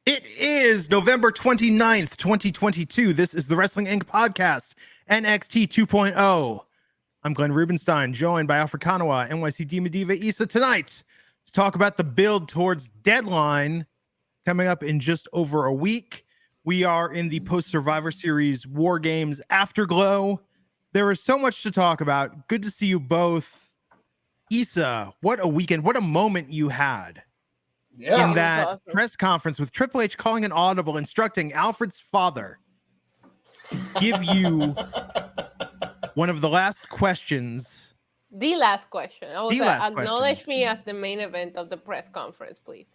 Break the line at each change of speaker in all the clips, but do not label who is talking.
It is November 29th, 2022. This is the Wrestling Inc. podcast, NXT 2.0. I'm Glenn Rubenstein, joined by Alfred Konuwa, NYC Dima Diva Issa tonight to talk about the build towards Deadline coming up in just over a week. We are in the post-Survivor Series War Games Afterglow. There is so much to talk about. Good to see you both. Issa, what a weekend, what a moment you had.
Yeah,
in that
awesome.
press conference with Triple H calling an audible, instructing Alfred's father give you one of the last questions.
The last question. I was
The
like,
last
acknowledge
question.
me as the main event of the press conference, please.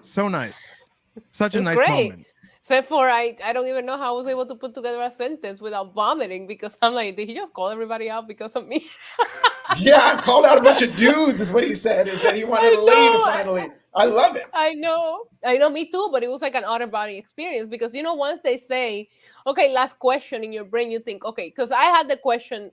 So nice. Such a
It's
nice
great.
moment.
Except for I don't even know how I was able to put together a sentence without vomiting because I'm like, did he just call everybody out because of me?
yeah, I called out a bunch of dudes, is what he said, is that he wanted a lady to finally. I love it.
I know, me too, but it was like an out-of-body experience because, you know, once they say, okay, last question in your brain, you think, okay, because I had the question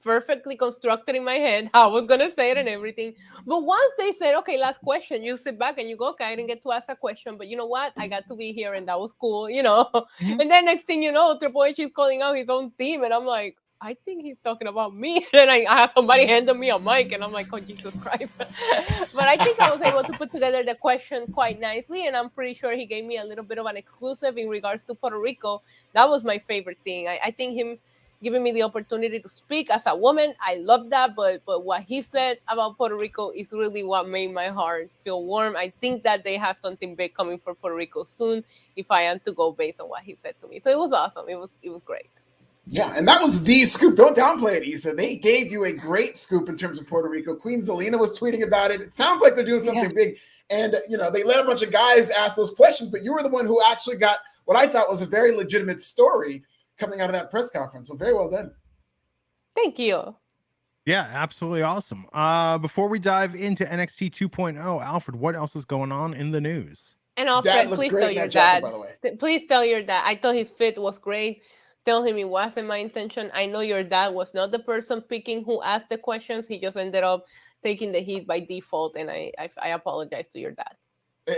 perfectly constructed in my head, how I was going to say it and everything. But once they said, okay, last question, you sit back and you go, okay, I didn't get to ask a question, but you know what? I got to be here and that was cool, you know?
Mhm.
And then next thing you know, Triple H is calling out his own team and I'm like, I think he's talking about me. And I have somebody handed me a mic and I'm like, oh, Jesus Christ. But I think I was able to put together the question quite nicely. And I'm pretty sure he gave me a little bit of an exclusive in regards to Puerto Rico. That was my favorite thing. I think him giving me the opportunity to speak as a woman, I love that. But what he said about Puerto Rico is really what made my heart feel warm. I think that they have something big coming for Puerto Rico soon if I am to go based on what he said to me. So it was awesome. It was great.
Yeah, and that was the scoop. Don't downplay it, Issa. They gave you a great scoop in terms of Puerto Rico. Queen Zelina was tweeting about it. It sounds like they're doing something big. And, you know, they let a bunch of guys ask those questions, but you were the one who actually got what I thought was a very legitimate story coming out of that press conference. So very well done.
Thank you.
Yeah, absolutely awesome. Before we dive into NXT 2.0, Alfred, what else is going on in the news?
And Alfred, please tell your dad.
By the way.
Please tell your dad. I thought his fit was great. Tell him it wasn't my intention. I know your dad was not the person picking who asked the questions. He just ended up taking the heat by default, and I apologize to your dad.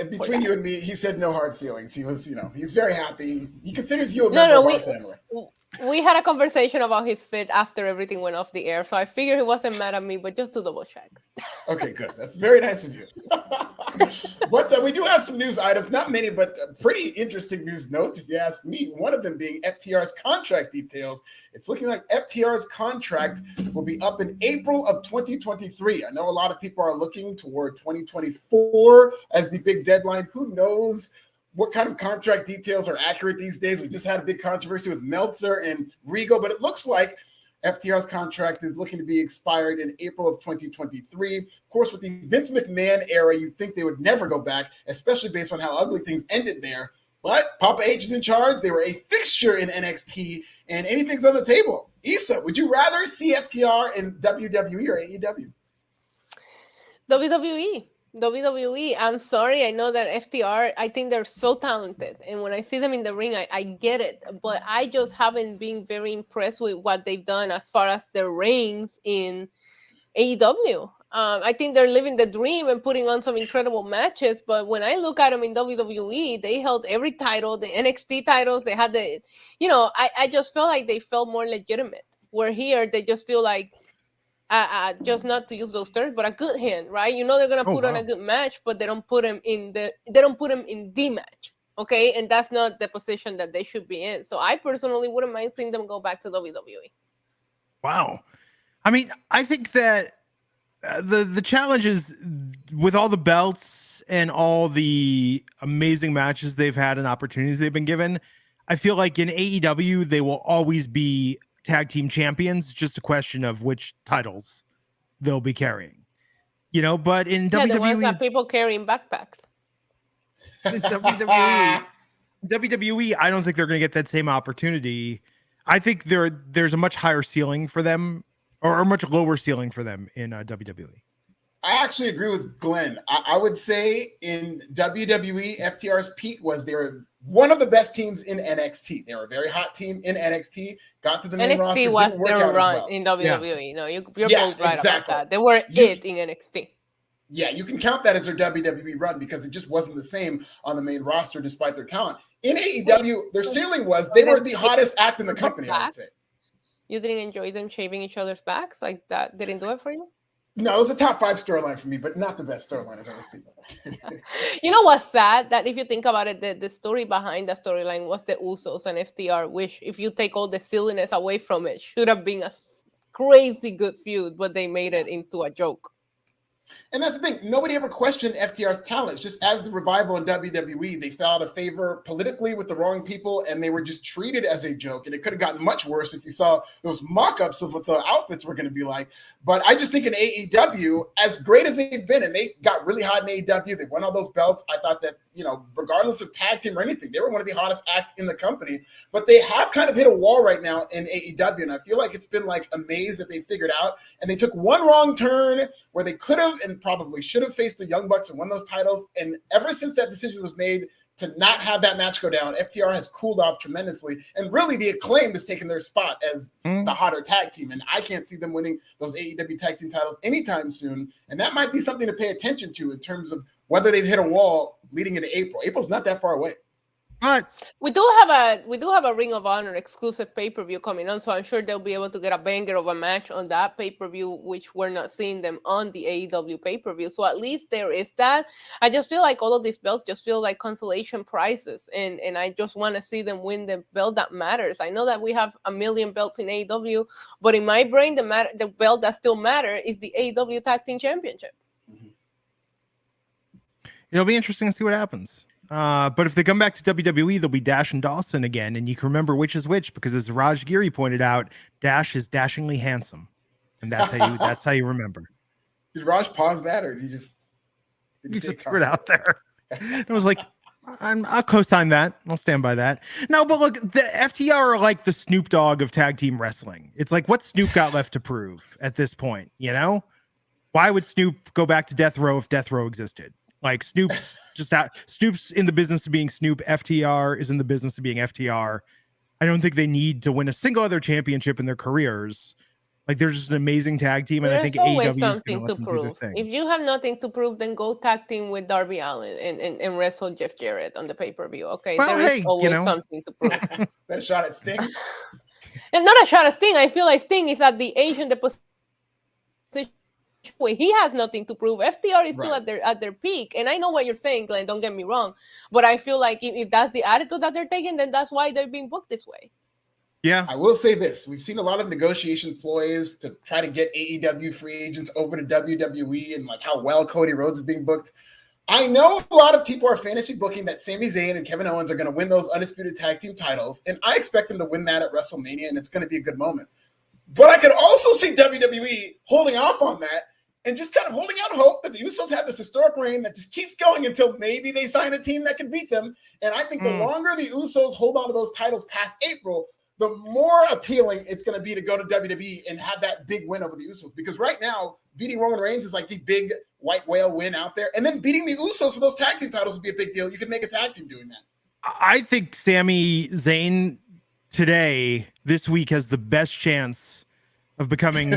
Between you and me, he said no hard feelings. He was, you know, he's very happy. He considers you a member of our family.
We had a conversation about his fit after everything went off the air, so I figured he wasn't mad at me, but just to double check.
Okay, good. That's very nice of you. But we do have some news items, not many, but pretty interesting news notes, if you ask me. One of them being FTR's contract details. It's looking like FTR's contract will be up in April of 2023. I know a lot of people are looking toward 2024 as the big deadline. Who knows what kind of contract details are accurate these days? We just had a big controversy with Meltzer and Regal, but it looks like FTR's contract is looking to be expired in April of 2023. Of course, with the Vince McMahon era, you'd think they would never go back, especially based on how ugly things ended there. But Papa H is in charge. They were a fixture in NXT, and anything's on the table. Issa, would you rather see FTR in WWE or AEW?
WWE. I'm sorry. I know that FTR, I think they're so talented. And when I see them in the ring, I get it. But I just haven't been very impressed with what they've done as far as their reigns in AEW. I think they're living the dream and putting on some incredible matches. But when I look at them in WWE, they held every title, the NXT titles. They had the, you know, I just felt like they felt more legitimate. Where here, they just feel like, just not to use those terms, but a good hand, right? You know they're gonna put on a good match, but they don't put them in the match, okay? And that's not the position that they should be in. So I personally wouldn't mind seeing them go back to WWE.
Wow, I mean, I think that the challenge is with all the belts and all the amazing matches they've had and opportunities they've been given. I feel like in AEW they will always be tag team champions, just a question of which titles they'll be carrying, you know. But in WWE,
the ones that people carry in backpacks.
WWE, I don't think they're going to get that same opportunity. I think there's a much higher ceiling for them, or a much lower ceiling for them in WWE.
I actually agree with Glenn. I would say in WWE, FTR's peak was they were one of the best teams in NXT. They were a very hot team in NXT. Got to the main roster.
NXT was their run in WWE. Yeah. No, you're both right about that. They were it in NXT.
Yeah, you can count that as their WWE run because it just wasn't the same on the main roster despite their talent. In AEW, their ceiling was they were the hottest act in the company, I would say.
You didn't enjoy them shaving each other's backs? Like that didn't do it for you?
No, it was a top 5 storyline for me, but not the best storyline I've ever seen.
You know what's sad? That if you think about it, the story behind the storyline was the Usos and FTR, which if you take all the silliness away from it, should have been a crazy good feud, but they made it into a joke.
And that's the thing. Nobody ever questioned FTR's talent. It's just as the revival in WWE, they fell out of favor politically with the wrong people, and they were just treated as a joke. And it could have gotten much worse if you saw those mock-ups of what the outfits were going to be like. But I just think in AEW, as great as they've been, and they got really hot in AEW, they won all those belts. I thought that, regardless of tag team or anything, they were one of the hottest acts in the company. But they have kind of hit a wall right now in AEW. And I feel like it's been like a maze that they figured out. And they took one wrong turn where they could have and probably should have faced the Young Bucks and won those titles. And ever since that decision was made to not have that match go down, FTR has cooled off tremendously. And really the Acclaimed has taken their spot as the hotter tag team. And I can't see them winning those AEW tag team titles anytime soon. And that might be something to pay attention to in terms of whether they've hit a wall leading into April. April's not that far away.
But
we do have a Ring of Honor exclusive pay-per-view coming on, so I'm sure they'll be able to get a banger of a match on that pay-per-view, which we're not seeing them on the AEW pay-per-view. So at least there is that. I just feel like all of these belts just feel like consolation prizes, and I just want to see them win the belt that matters. I know that we have a million belts in AEW, but in my brain, the belt that still matters is the AEW Tag Team Championship.
It'll be interesting to see what happens. But if they come back to WWE, they'll be Dash and Dawson again, and you can remember which is which because, as Raj Giri pointed out, Dash is dashingly handsome, and that's how you remember.
Did Raj pause that, or did
you just threw it out there? It was like, I'll co-sign that. I'll stand by that. No, but look, the FTR are like the Snoop Dogg of tag team wrestling. It's like, what Snoop got left to prove at this point? Why would Snoop go back to Death Row if Death Row existed? Like Snoop's Snoop's in the business of being Snoop. FTR is in the business of being FTR. I don't think they need to win a single other championship in their careers. Like they're just an amazing tag team, and I think AEW is something to prove.
If you have nothing to prove, then go tag team with Darby Allin and wrestle Jeff Jarrett on the pay-per-view. Okay, well, there is always something to prove.
That shot at Sting,
and not a shot at Sting. I feel like Sting is at the age and the position. He has nothing to prove. FTR is still at their peak, and I know what you're saying, Glenn. Don't get me wrong, but I feel like if that's the attitude that they're taking, then that's why they're being booked this way.
Yeah,
I will say this: we've seen a lot of negotiation ploys to try to get AEW free agents over to WWE, and like how well Cody Rhodes is being booked. I know a lot of people are fantasy booking that Sami Zayn and Kevin Owens are going to win those undisputed tag team titles, and I expect them to win that at WrestleMania, and it's going to be a good moment. But I could also see WWE holding off on that and just kind of holding out hope that the Usos have this historic reign that just keeps going until maybe they sign a team that can beat them. And I think the longer the Usos hold on to those titles past April, the more appealing it's going to be to go to WWE and have that big win over the Usos. Because right now, beating Roman Reigns is like the big white whale win out there. And then beating the Usos for those tag team titles would be a big deal. You could make a tag team doing that.
I think Sami Zayn this week has the best chance of becoming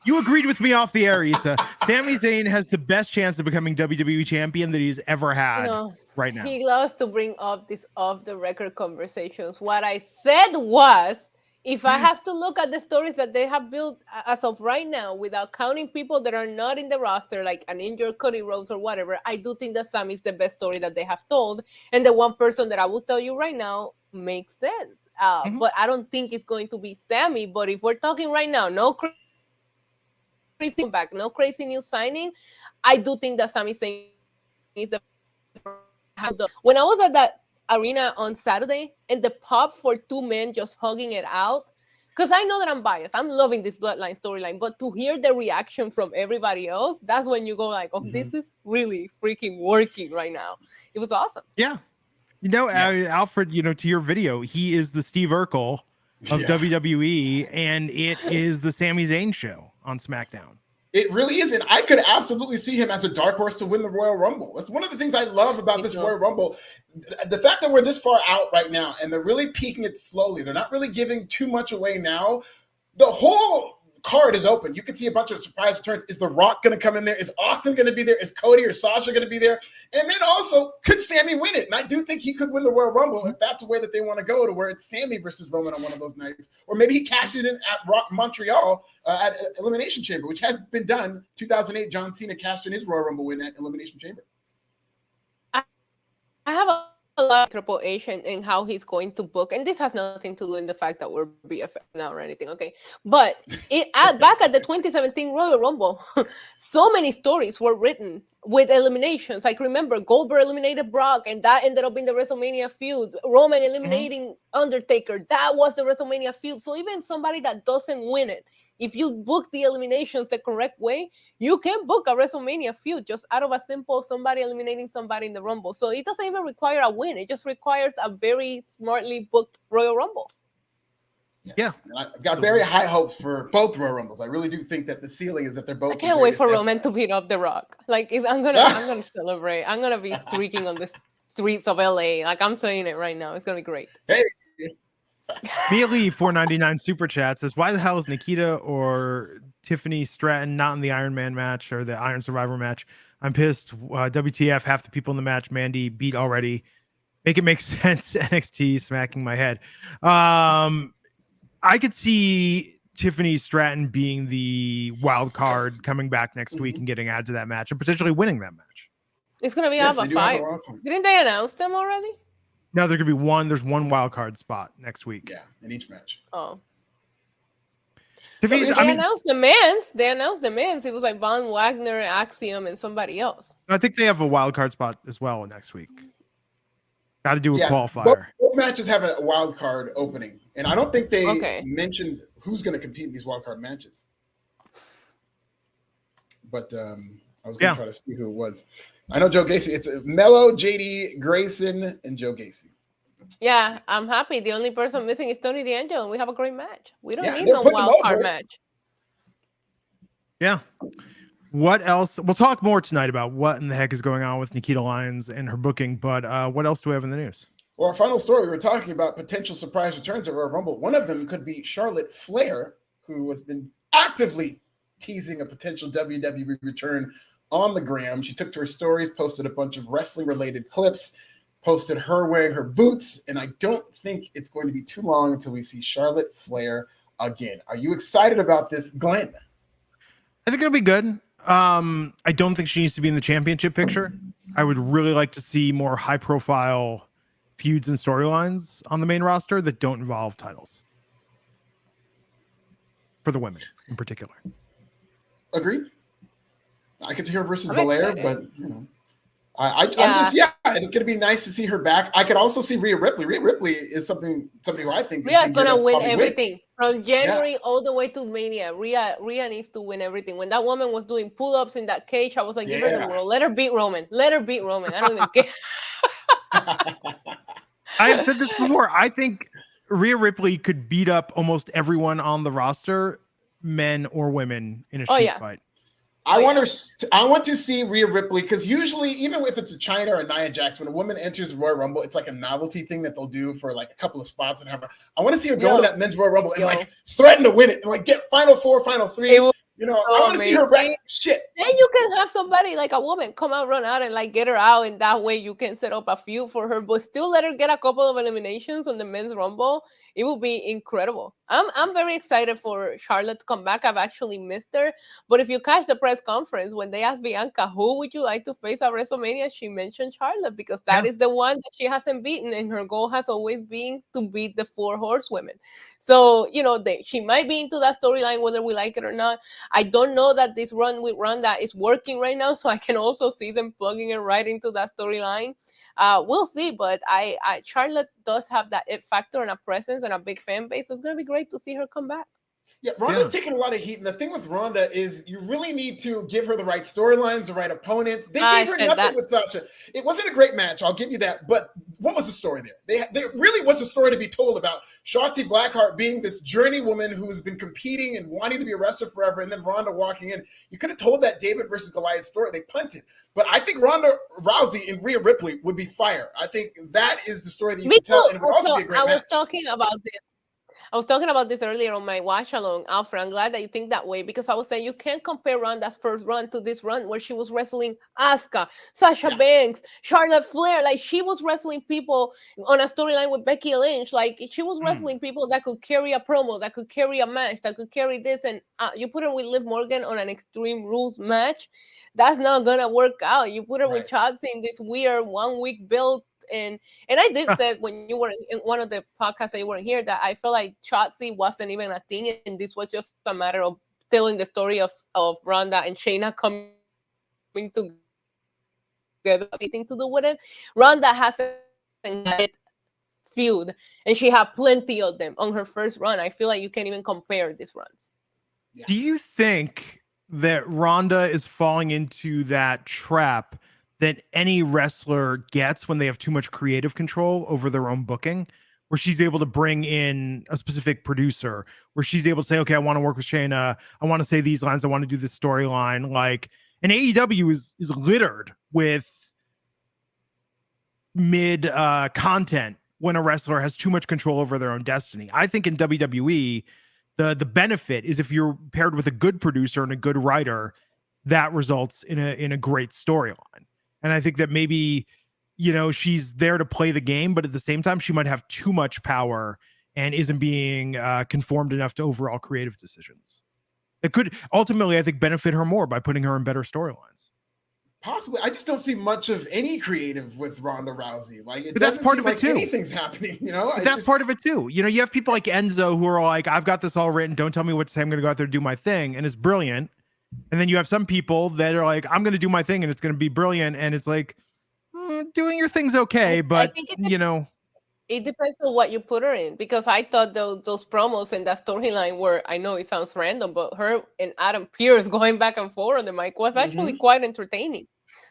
you agreed with me off the air, Issa. Sami Zayn has the best chance of becoming WWE champion that he's ever had right now.
He loves to bring up these off the record conversations. What I said was, if I have to look at the stories that they have built as of right now, without counting people that are not in the roster, like an injured Cody Rhodes or whatever, I do think that Sami is the best story that they have told. And the one person that I will tell you right now makes sense. But I don't think it's going to be Sami. But if we're talking right now, no crazy comeback, no crazy new signing, I do think that Sami Zayn is the. When I was at that arena on Saturday and the pop for two men just hugging it out, because I know that I'm biased. I'm loving this Bloodline storyline, but to hear the reaction from everybody else, that's when you go like, oh, this is really freaking working right now. It was awesome.
Yeah. Alfred, to your video, he is the Steve Urkel of WWE, and it is the Sami Zayn show on SmackDown.
It really is, and I could absolutely see him as a dark horse to win the Royal Rumble. That's one of the things I love about this Royal Rumble. The fact that we're this far out right now, and they're really peaking it slowly. They're not really giving too much away now. The whole card is open. You can see a bunch of surprise returns. Is The Rock going to come in there? Is Austin going to be there? Is Cody or Sasha going to be there? And then also, could Sammy win it? And I do think he could win the Royal Rumble if that's the way that they want to go, to where it's Sammy versus Roman on one of those nights. Or maybe he cashes in at Montreal at Elimination Chamber, which has been done. 2008, John Cena cashed in his Royal Rumble win at Elimination Chamber.
I have a lot of Triple H and how he's going to book, and this has nothing to do in the fact that we're BFF now or anything, okay? But back at the 2017 Royal Rumble, so many stories were written with eliminations. Like, remember, Goldberg eliminated Brock, and that ended up in the WrestleMania feud. Roman eliminating Undertaker, that was the WrestleMania feud. So even somebody that doesn't win it, if you book the eliminations the correct way, you can book a WrestleMania feud just out of a simple somebody eliminating somebody in the Rumble. So it doesn't even require a win. It just requires a very smartly booked Royal Rumble.
Yes.
Yeah.
And I've got very high hopes for both Royal Rumbles. I really do think that the ceiling is that they're both.
I can't wait for Roman to beat up The Rock. Like, I'm gonna celebrate. I'm gonna be streaking on the streets of LA. Like, I'm saying it right now. It's gonna be great.
Hey.
Mia Lee, $4.99 super chat says, why the hell is Nikita or Tiffany Stratton not in the Iron Man match or the Iron Survivor match? I'm pissed. WTF, half the people in the match Mandy beat already. Make it make sense. NXT smacking my head. I could see Tiffany Stratton being the wild card, coming back next week and getting added to that match and potentially winning that match.
It's gonna be out of a fire. Didn't they announce them already?
No, there could be one. There's one wild card spot next week.
Yeah, in each match.
Oh.
Tiffany's,
They announced the men's. They announced the men's. It was like Von Wagner, Axiom, and somebody else.
I think they have a wild card spot as well next week. Got to do a qualifier.
Both matches have a wild card opening, and I don't think they mentioned who's going to compete in these wild card matches. But I was going to try to see who it was. I know Joe Gacy. It's Mello, JD, Grayson, and Joe Gacy.
Yeah, I'm happy. The only person missing is Tony D'Angelo, and we have a great match. We don't need no wild card match.
Yeah. What else? We'll talk more tonight about what in the heck is going on with Nikita Lyons and her booking, but what else do we have in the news?
Well, our final story, we were talking about potential surprise returns at Royal Rumble. One of them could be Charlotte Flair, who has been actively teasing a potential WWE return on the gram. She took to her stories, posted a bunch of wrestling-related clips, posted her wearing her boots, and I don't think it's going to be too long until we see Charlotte Flair again. Are you excited about this, Glenn?
I think it'll be good. I don't think she needs to be in the championship picture. I would really like to see more high-profile feuds and storylines on the main roster that don't involve titles. For the women, in particular.
Agreed. I could see her versus Belair, but you know, it's going to be nice to see her back. I could also see Rhea Ripley. Rhea Ripley is somebody who I think
Rhea's going to win everything from January all the way to Mania. Rhea needs to win everything. When that woman was doing pull-ups in that cage, I was like, give her the world. Let her beat Roman. Let her beat Roman. I don't even care.
I have said this before. I think Rhea Ripley could beat up almost everyone on the roster, men or women, in a street fight.
I want to see Rhea Ripley, because usually, even if it's a Chyna or a Nia Jax, when a woman enters the Royal Rumble, it's like a novelty thing that they'll do for like a couple of spots and have her. I want to see her go to that men's Royal Rumble and like threaten to win it and like get Final Four, Final Three. You know, I want to see her back. Shit.
Then you can have somebody like a woman come out, run out, and like get her out, and that way you can set up a feud for her, but still let her get a couple of eliminations on the men's Rumble. It will be incredible. I'm very excited for Charlotte to come back. I've actually missed her, but if you catch the press conference when they asked Bianca, who would you like to face at WrestleMania, she mentioned Charlotte because that is the one that she hasn't beaten, and her goal has always been to beat the 4 horsewomen. So, you know, she might be into that storyline whether we like it or not. I don't know that this run with Ronda is working right now, so I can also see them plugging it right into that storyline. We'll see, but Charlotte does have that it factor and a presence and a big fan base. So it's going to be great to see her come back.
Yeah, Ronda's taking a lot of heat. And the thing with Ronda is you really need to give her the right storylines, the right opponents. They gave her nothing with Sasha. It wasn't a great match, I'll give you that. But what was the story there? There really was a story to be told about Shotzi Blackheart being this journey woman who's been competing and wanting to be a wrestler forever, and then Ronda walking in. You could have told that David versus Goliath story. They punted. But I think Ronda Rousey and Rhea Ripley would be fire. I think that is the story that you can tell, and it would also be a great match.
I was talking about this earlier on my watch along, Alfred. I'm glad that you think that way, because I was saying you can't compare Ronda's first run to this run where she was wrestling Asuka, Sasha Banks, Charlotte Flair. Like, she was wrestling people on a storyline with Becky Lynch. Like, she was wrestling people that could carry a promo, that could carry a match, that could carry this. And you put her with Liv Morgan on an Extreme Rules match, that's not gonna work out. You put her with Shotzi in this weird 1 week build. And I did say when you were in one of the podcasts that you weren't here that I felt like Shotzi wasn't even a thing, and this was just a matter of telling the story of Ronda and Shayna coming together, anything to do with it. Ronda hasn't had feud, and she had plenty of them on her first run. I feel like you can't even compare these runs.
Yeah. Do you think that Ronda is falling into that trap that any wrestler gets when they have too much creative control over their own booking, where she's able to bring in a specific producer, where she's able to say, okay, I want to work with Shayna, I want to say these lines, I want to do this storyline? Like, and AEW is littered with mid content when a wrestler has too much control over their own destiny. I think in WWE, the benefit is if you're paired with a good producer and a good writer, that results in a great storyline. And I think that maybe, she's there to play the game, but at the same time, she might have too much power and isn't being conformed enough to overall creative decisions. It could ultimately, I think, benefit her more by putting her in better storylines.
Possibly. I just don't see much of any creative with Ronda Rousey. Like, it
that's
doesn't
part
seem
of it
like
too.
Anything's happening,
That's part of it too. You have people like Enzo who are like, I've got this all written. Don't tell me what to say. I'm going to go out there and do my thing. And it's brilliant. And then you have some people that are like, I'm going to do my thing and it's going to be brilliant. And it's like, doing your thing's okay. But,
it depends on what you put her in, because I thought those promos and that storyline were, I know it sounds random, but her and Adam Pearce going back and forth on the mic was actually quite entertaining.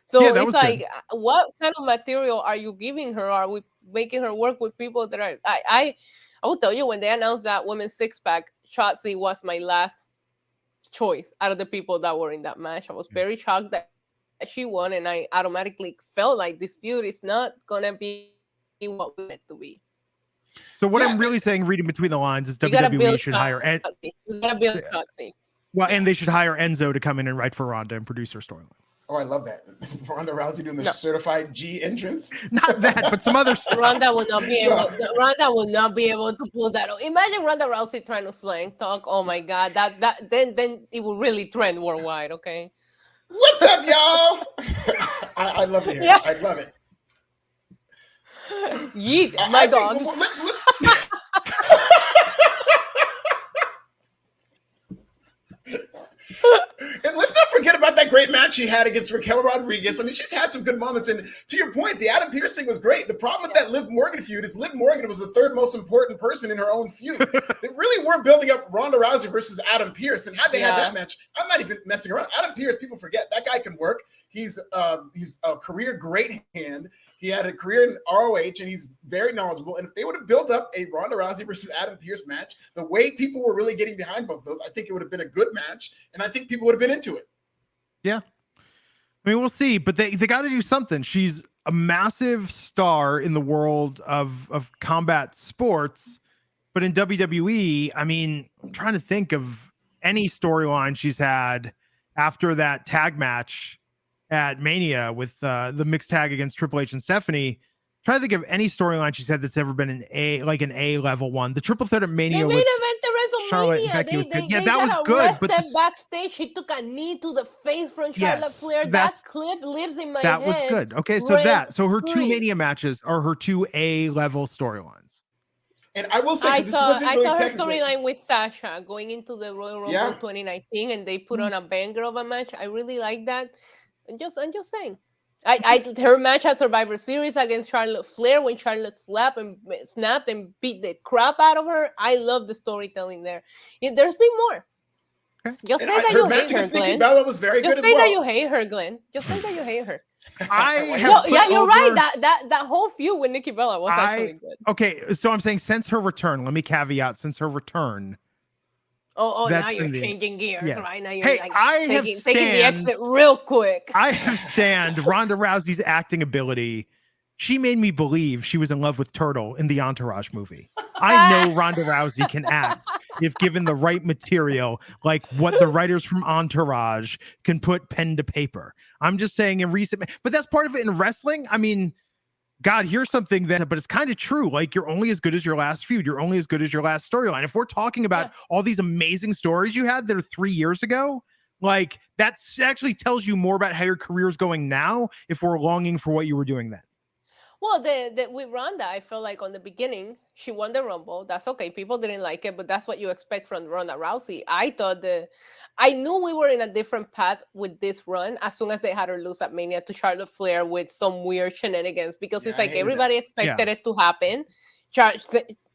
So it's like, good. What kind of material are you giving her? Are we making her work with people that are, I will tell you, when they announced that women's six-pack, Shotzi was my last choice out of the people that were in that match. I was very shocked that she won, and I automatically felt like this feud is not gonna be what we meant to be.
So what I'm really saying, reading between the lines, is WWE should hire
you gotta build Shotzi.
Well, and they should hire Enzo to come in and write for Ronda and produce her storylines.
Oh, I love that. Ronda Rousey doing the certified G entrance.
Not that, but some other stuff.
Ronda will not be able to pull that off. Imagine Ronda Rousey trying to slang talk. Oh my God, then it will really trend worldwide. Okay.
What's up, y'all? I love it. Yeah. I love it.
Yeet, my dog.
And let's not forget about that great match she had against Raquel Rodriguez. I mean, she's had some good moments. And to your point, the Adam Pearce thing was great. The problem with that Liv Morgan feud is Liv Morgan was the third most important person in her own feud. They really were building up Ronda Rousey versus Adam Pearce. And had they had that match, I'm not even messing around. Adam Pearce, people forget, that guy can work. He's a career great hand. He had a career in ROH, and he's very knowledgeable. And if they would have built up a Ronda Rousey versus Adam Pearce match, the way people were really getting behind both of those, I think it would have been a good match, and I think people would have been into it.
Yeah. I mean, we'll see, but they got to do something. She's a massive star in the world of combat sports, but in WWE, I mean, I'm trying to think of any storyline she's had after that tag match at Mania with the mixed tag against Triple H and Stephanie. Try to think of any storyline she's had that's ever been an A level one. The triple threat at Mania with Charlotte and Becky was good. Yeah, that was good. But
backstage, she took a knee to the face from Charlotte Flair. That clip lives in my head.
That was good. Okay, so her two Mania matches are her two A-level storylines.
And I will say,
I saw her storyline with Sasha going into the Royal Rumble 2019, and they put on a banger of a match. I really like that. I'm just saying. Her match at Survivor Series against Charlotte Flair, when Charlotte snapped and beat the crap out of her. I love the storytelling there. There's been more. Just say that you hate her, Glenn.
Bella was very good as well.
Just say that you hate her, Glenn. Just say that you hate her.
You're
right. That whole feud with Nikki Bella was actually good.
Okay, so I'm saying since her return, let me caveat, since her return.
Now you're changing gears, right? Now you're taking the exit real quick.
I have stand Ronda Rousey's acting ability. She made me believe she was in love with Turtle in the Entourage movie. I know Ronda Rousey can act if given the right material, like what the writers from Entourage can put pen to paper. I'm just saying in recent, but that's part of it in wrestling. I mean, God, here's something but it's kind of true. Like, you're only as good as your last feud. You're only as good as your last storyline. If we're talking about all these amazing stories you had that are 3 years ago, like, that actually tells you more about how your career is going now if we're longing for what you were doing then.
Well, with Ronda, I feel like on the beginning, she won the Rumble. That's okay. People didn't like it, but that's what you expect from Ronda Rousey. I knew we were in a different path with this run as soon as they had her lose at Mania to Charlotte Flair with some weird shenanigans, because it's like everybody expected it to happen.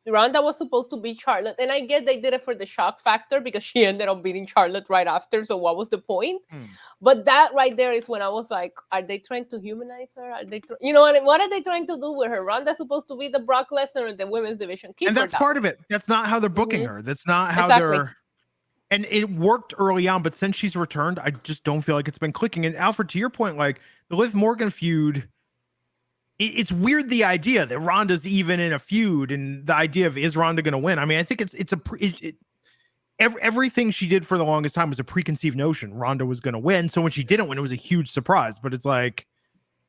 Ronda was supposed to beat Charlotte, and I get they did it for the shock factor because she ended up beating Charlotte right after. So what was the point? But that right there is when I was like, are they trying to humanize her? Are they, what are they trying to do with her? Ronda's supposed to be the Brock Lesnar of the women's division.
And that's part of it. That's not how they're booking her. That's not how they're. And it worked early on, but since she's returned, I just don't feel like it's been clicking. And Alfred, to your point, like the Liv Morgan feud, it's weird, the idea that Ronda's even in a feud, and the idea of, is Ronda going to win? I mean, I think everything she did for the longest time was a preconceived notion Ronda was going to win. So when she didn't win, it was a huge surprise. But it's like,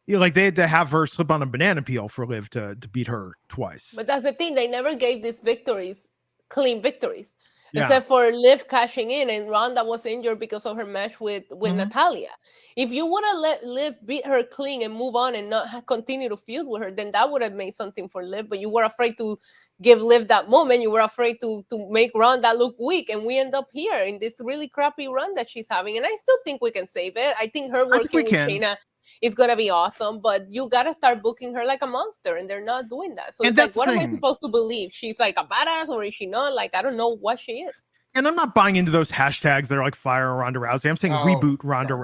like they had to have her slip on a banana peel for Liv to beat her twice.
But that's the thing; they never gave these victories clean victories. Except for Liv cashing in, and Ronda was injured because of her match with Natalia. If you would have let Liv beat her clean and move on and not continue to feud with her, then that would have made something for Liv. But you were afraid to give Liv that moment. You were afraid to make Ronda look weak, and we end up here in this really crappy run that she's having. And I still think we can save it. I think her working with Shayna is gonna be awesome, but you gotta start booking her like a monster, and they're not doing that. So it's like, what am I supposed to believe? She's like a badass, or is she not? Like, I don't know what she is.
And I'm not buying into those hashtags that are like fire Ronda Rousey. I'm saying reboot Ronda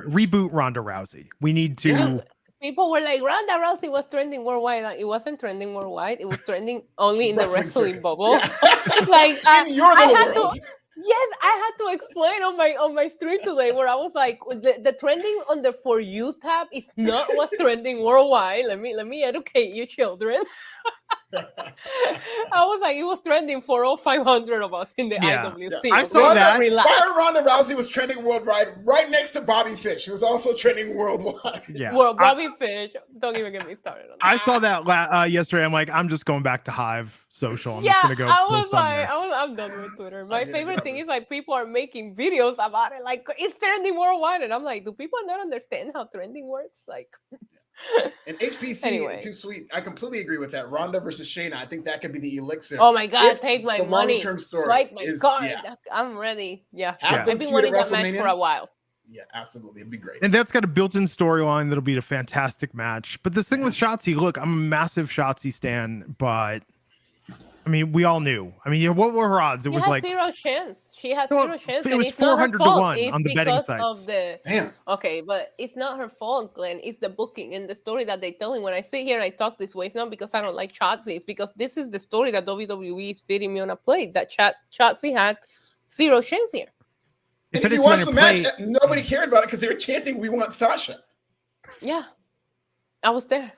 Rousey. We need to.
Yeah. People were like, Ronda Rousey was trending worldwide. It wasn't trending worldwide. It was trending only in the wrestling bubble. Like,
in your little world.
Yes, I had to explain on my stream today, where I was like, the trending on the For You tab is not what's trending worldwide. Let me educate you, children. I was like, it was trending for all 500 of us in the IWC.
I saw that.
Ronda Rousey was trending worldwide, right next to Bobby Fish. She was also trending worldwide.
Yeah.
Well, Bobby Fish, don't even get me started on that.
I saw that yesterday. I'm like, I'm just going back to Hive Social. I'm just gonna go.
I was like, I'm done with Twitter. My favorite thing is like people are making videos about it, like it's trending worldwide, and I'm like, do people not understand how trending works? Like.
And HPC, too sweet. I completely agree with that. Ronda versus Shayna. I think that could be the elixir.
Oh my God, take my money.
Long-term story.
Swipe my card. Yeah. I'm ready. Yeah. I've been wanting that match for a while.
Yeah, absolutely. It'd be great.
And that's got a built-in storyline that'll be a fantastic match. But this thing with Shotzi, look, I'm a massive Shotzi stan, but I mean, we all knew. I mean, what were her odds? It was like
zero chance. She had zero chance.
It was 400 to 1 on the betting sites.
Okay, but it's not her fault, Glenn. It's the booking and the story that they're telling. When I sit here and I talk this way, it's not because I don't like Shotzi. It's because this is the story that WWE is feeding me on a plate. That Shotzi had zero chance here.
And if you watch the match, nobody cared about it because they were chanting, "We want Sasha."
Yeah, I was there.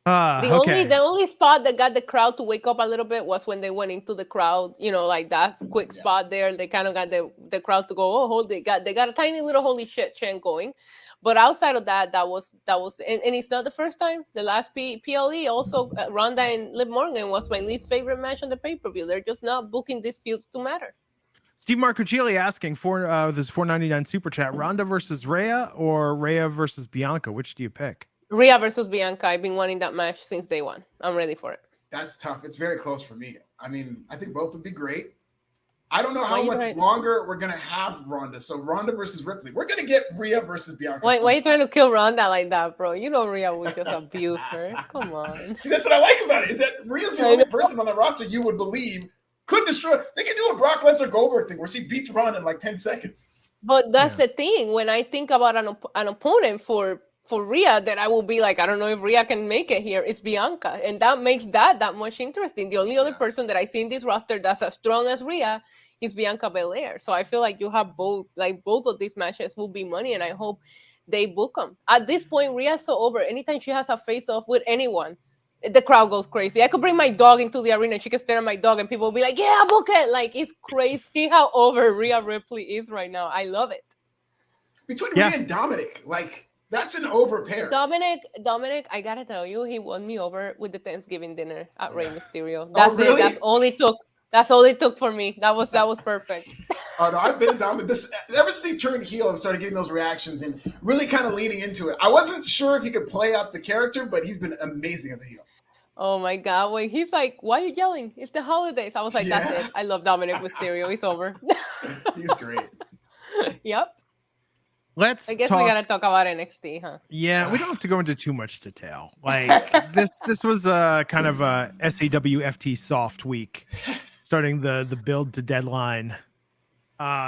The only spot that got the crowd to wake up a little bit was when they went into the crowd, like that quick spot there. They kind of got the crowd to go, oh, they got a tiny little holy shit chant going. But outside of that, that was and it's not the first time. The last PLE also, Ronda and Liv Morgan was my least favorite match on the pay-per-view. They're just not booking these feuds to matter.
Steve Marcuccielli asking for this $4.99 super chat: Ronda versus Rhea or Rhea versus Bianca? Which do you pick?
Rhea versus Bianca. I've been wanting that match since day one. I'm ready for it.
That's tough. It's very close for me. I mean, I think both would be great. I don't know how much longer we're going to have Ronda. So Ronda versus Ripley. We're going to get Rhea versus Bianca.
Why are you trying to kill Ronda like that, bro? You know Rhea would just abuse her. Come on.
See, that's what I like about it, is that Rhea's the only person on the roster you would believe could destroy. They can do a Brock Lesnar Goldberg thing where she beats Ronda in like 10 seconds.
But that's the thing. When I think about an opponent for Rhea, that I will be like, I don't know if Rhea can make it here, it's Bianca. And that makes that much interesting. The only other person that I see in this roster that's as strong as Rhea is Bianca Belair. So I feel like you have both of these matches will be money, and I hope they book them. At this point, Rhea's so over. Anytime she has a face-off with anyone, the crowd goes crazy. I could bring my dog into the arena and she could stare at my dog and people will be like, yeah, book it. Like, it's crazy how over Rhea Ripley is right now. I love it.
Between Rhea and Dominic, like, that's an over pair.
Dominic, I gotta tell you, he won me over with the Thanksgiving dinner at Rey Mysterio. That's it. That's all it took. That's all it took for me. That was perfect.
Oh no, I've been Dominic. Ever since he turned heel and started getting those reactions and really kind of leaning into it, I wasn't sure if he could play out the character, but he's been amazing as a heel.
Oh my God! When he's like, "Why are you yelling? It's the holidays." I was like, "That's it. I love Dominic Mysterio. It's over."
He's great.
Yep.
I
guess we gotta talk about NXT, huh?
Yeah, we don't have to go into too much detail. Like this was a kind of a SAWFT soft week, starting the build to deadline.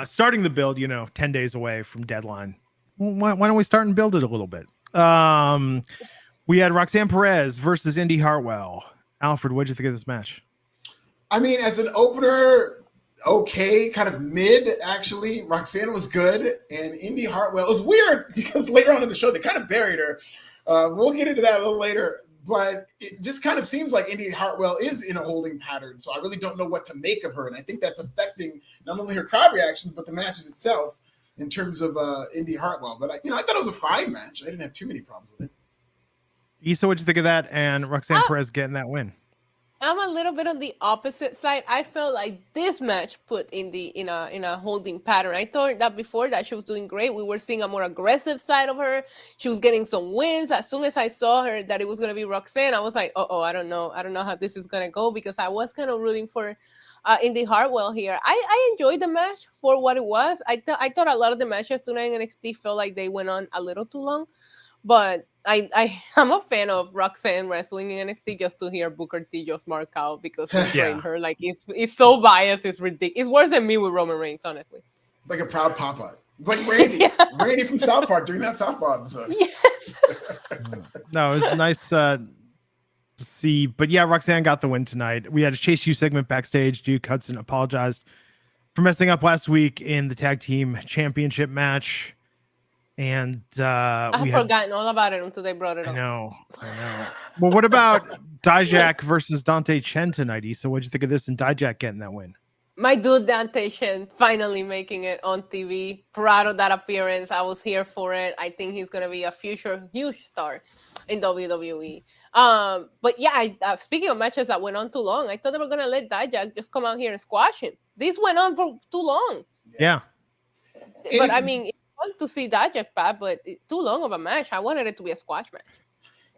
Starting the build, 10 days away from deadline. Why don't we start and build it a little bit? We had Roxanne Perez versus Indy Hartwell. Alfred, what'd you think of this match?
I mean, as an opener, okay, kind of mid, actually. Roxanne was good, and Indy Hartwell, it was weird because later on in the show, they kind of buried her. We'll get into that a little later, but it just kind of seems like Indy Hartwell is in a holding pattern, so I really don't know what to make of her, and I think that's affecting not only her crowd reactions, but the matches itself in terms of Indy Hartwell. But, I thought it was a fine match. I didn't have too many problems with it.
Issa, what'd you think of that? And Roxanne Perez getting that win?
I'm a little bit on the opposite side. I felt like this match put Indy in a holding pattern. I thought that before that she was doing great. We were seeing a more aggressive side of her. She was getting some wins. As soon as I saw her that it was gonna be Roxanne, I was like, I don't know how this is gonna go, because I was kind of rooting for Indy Hartwell here. I enjoyed the match for what it was. I thought a lot of the matches tonight in NXT felt like they went on a little too long. But I'm a fan of Roxanne wrestling in NXT just to hear Booker T just mark out because he trained her. Like, it's so biased, it's ridiculous. It's worse than me with Roman Reigns, honestly.
Like a proud papa. It's like Randy. Randy from South Park during that South Park episode.
Yes.
No, it was nice to see. But yeah, Roxanne got the win tonight. We had a Chase U segment backstage. Duke Hudson apologized for messing up last week in the tag team championship match. And
I've forgotten all about it until they brought it up.
I know. Well, what about Dijak versus Dante Chen tonight, Issa? What'd you think of this and Dijak getting that win?
My dude Dante Chen finally making it on TV. Proud of that appearance. I was here for it. I think he's gonna be a future huge star in WWE. But yeah, speaking of matches that went on too long, I thought they were gonna let Dijak just come out here and squash him. This went on for too long.
Yeah.
But I mean, want to see Dijak back, but too long of a match. I wanted it to be a squash match.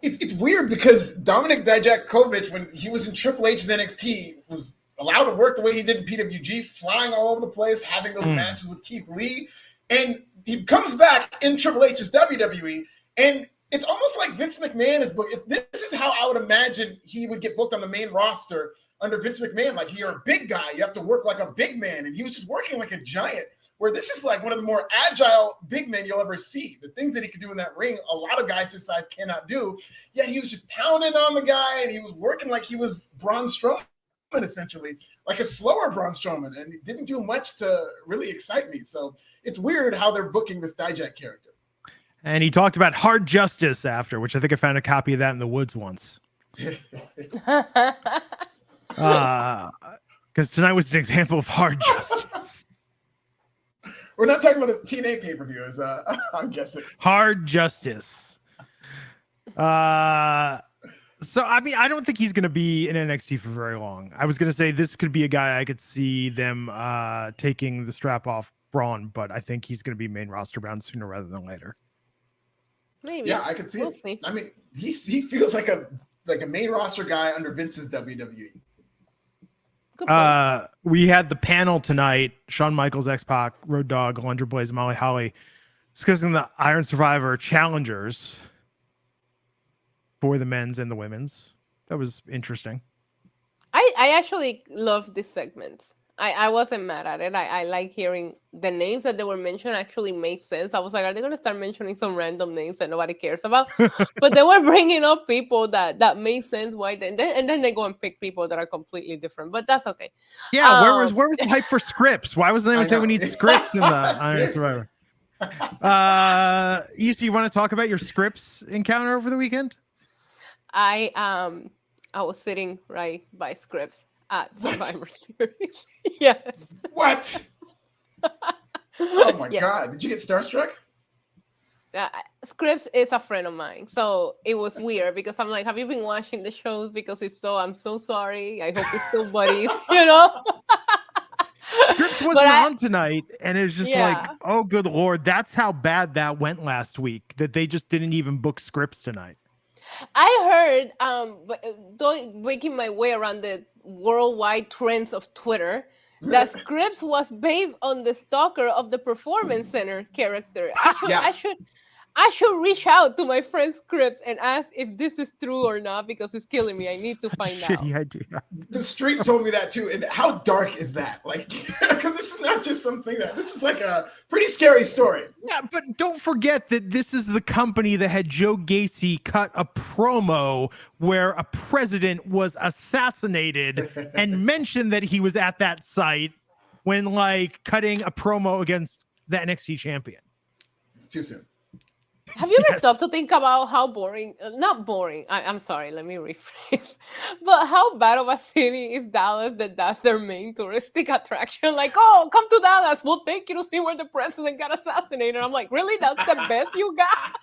It's weird because Dominic Dijakovic, when he was in Triple H's NXT, was allowed to work the way he did in PWG, flying all over the place, having those matches with Keith Lee, and he comes back in Triple H's WWE, and it's almost like Vince McMahon is booked. This is how I would imagine he would get booked on the main roster under Vince McMahon. Like, you're a big guy, you have to work like a big man, and he was just working like a giant. Where this is like one of the more agile big men you'll ever see. The things that he could do in that ring, a lot of guys his size cannot do. Yet he was just pounding on the guy, and he was working like he was Braun Strowman, essentially, like a slower Braun Strowman, and he didn't do much to really excite me. So it's weird how they're booking this Dijak character.
And he talked about hard justice after, which I think I found a copy of that in the woods once. Because tonight was an example of hard justice.
We're not talking about the TNA pay-per-view, I'm guessing.
Hard justice. So, I mean, I don't think he's going to be in NXT for very long. I was going to say this could be a guy I could see them taking the strap off Braun, but I think he's going to be main roster bound sooner rather than later.
Maybe.
Yeah, I could see it. I mean, he feels like a main roster guy under Vince's WWE.
We had the panel tonight. Shawn Michaels, X-Pac, Road Dogg, Alundra Blaze, Molly Holly discussing the Iron Survivor challengers for the men's and the women's. That was interesting.
I actually love this segment. I wasn't mad at it. I like hearing the names that they were mentioned actually made sense. I was like, are they going to start mentioning some random names that nobody cares about? But they were bringing up people that made sense. Why? And then they go and pick people that are completely different. But that's okay.
Yeah, where was the hype for scripts? Why wasn't anyone saying we need scripts in the Iron Survivor? EC, you want to talk about your scripts encounter over the weekend?
I I was sitting right by Scripps at
What?
Survivor Series. Yes.
What? Oh my
Yeah.
God! Did you get starstruck?
Scripps is a friend of mine, so it was weird because I'm like, have you been watching the shows? Because if so, I'm so sorry. I hope it's still buddies, you know.
Scripps
But
wasn't on tonight, and it was just like,
yeah,
oh, good Lord. That's how bad that went last week, that they just didn't even book Scripps tonight.
I heard, making my way around the worldwide trends of Twitter, that Scripps was based on the stalker of the Performance Center character.
Yeah.
I should reach out to my friend Scripps and ask if this is true or not because it's killing me. I need to
Such a
find out.
shitty idea.
The streets told me that too. And how dark is that? Like, because this is not just something this is like a pretty scary story.
Yeah, but don't forget that this is the company that had Joe Gacy cut a promo where a president was assassinated and mentioned that he was at that site when like cutting a promo against the NXT champion.
It's too soon.
Have you ever
Yes.
stopped to think about how boring, not boring, I'm sorry, let me rephrase, but how bad of a city is Dallas that that's their main touristic attraction? Like, oh, come to Dallas, we'll take you to see where the president got assassinated. I'm like, really? That's the best you got?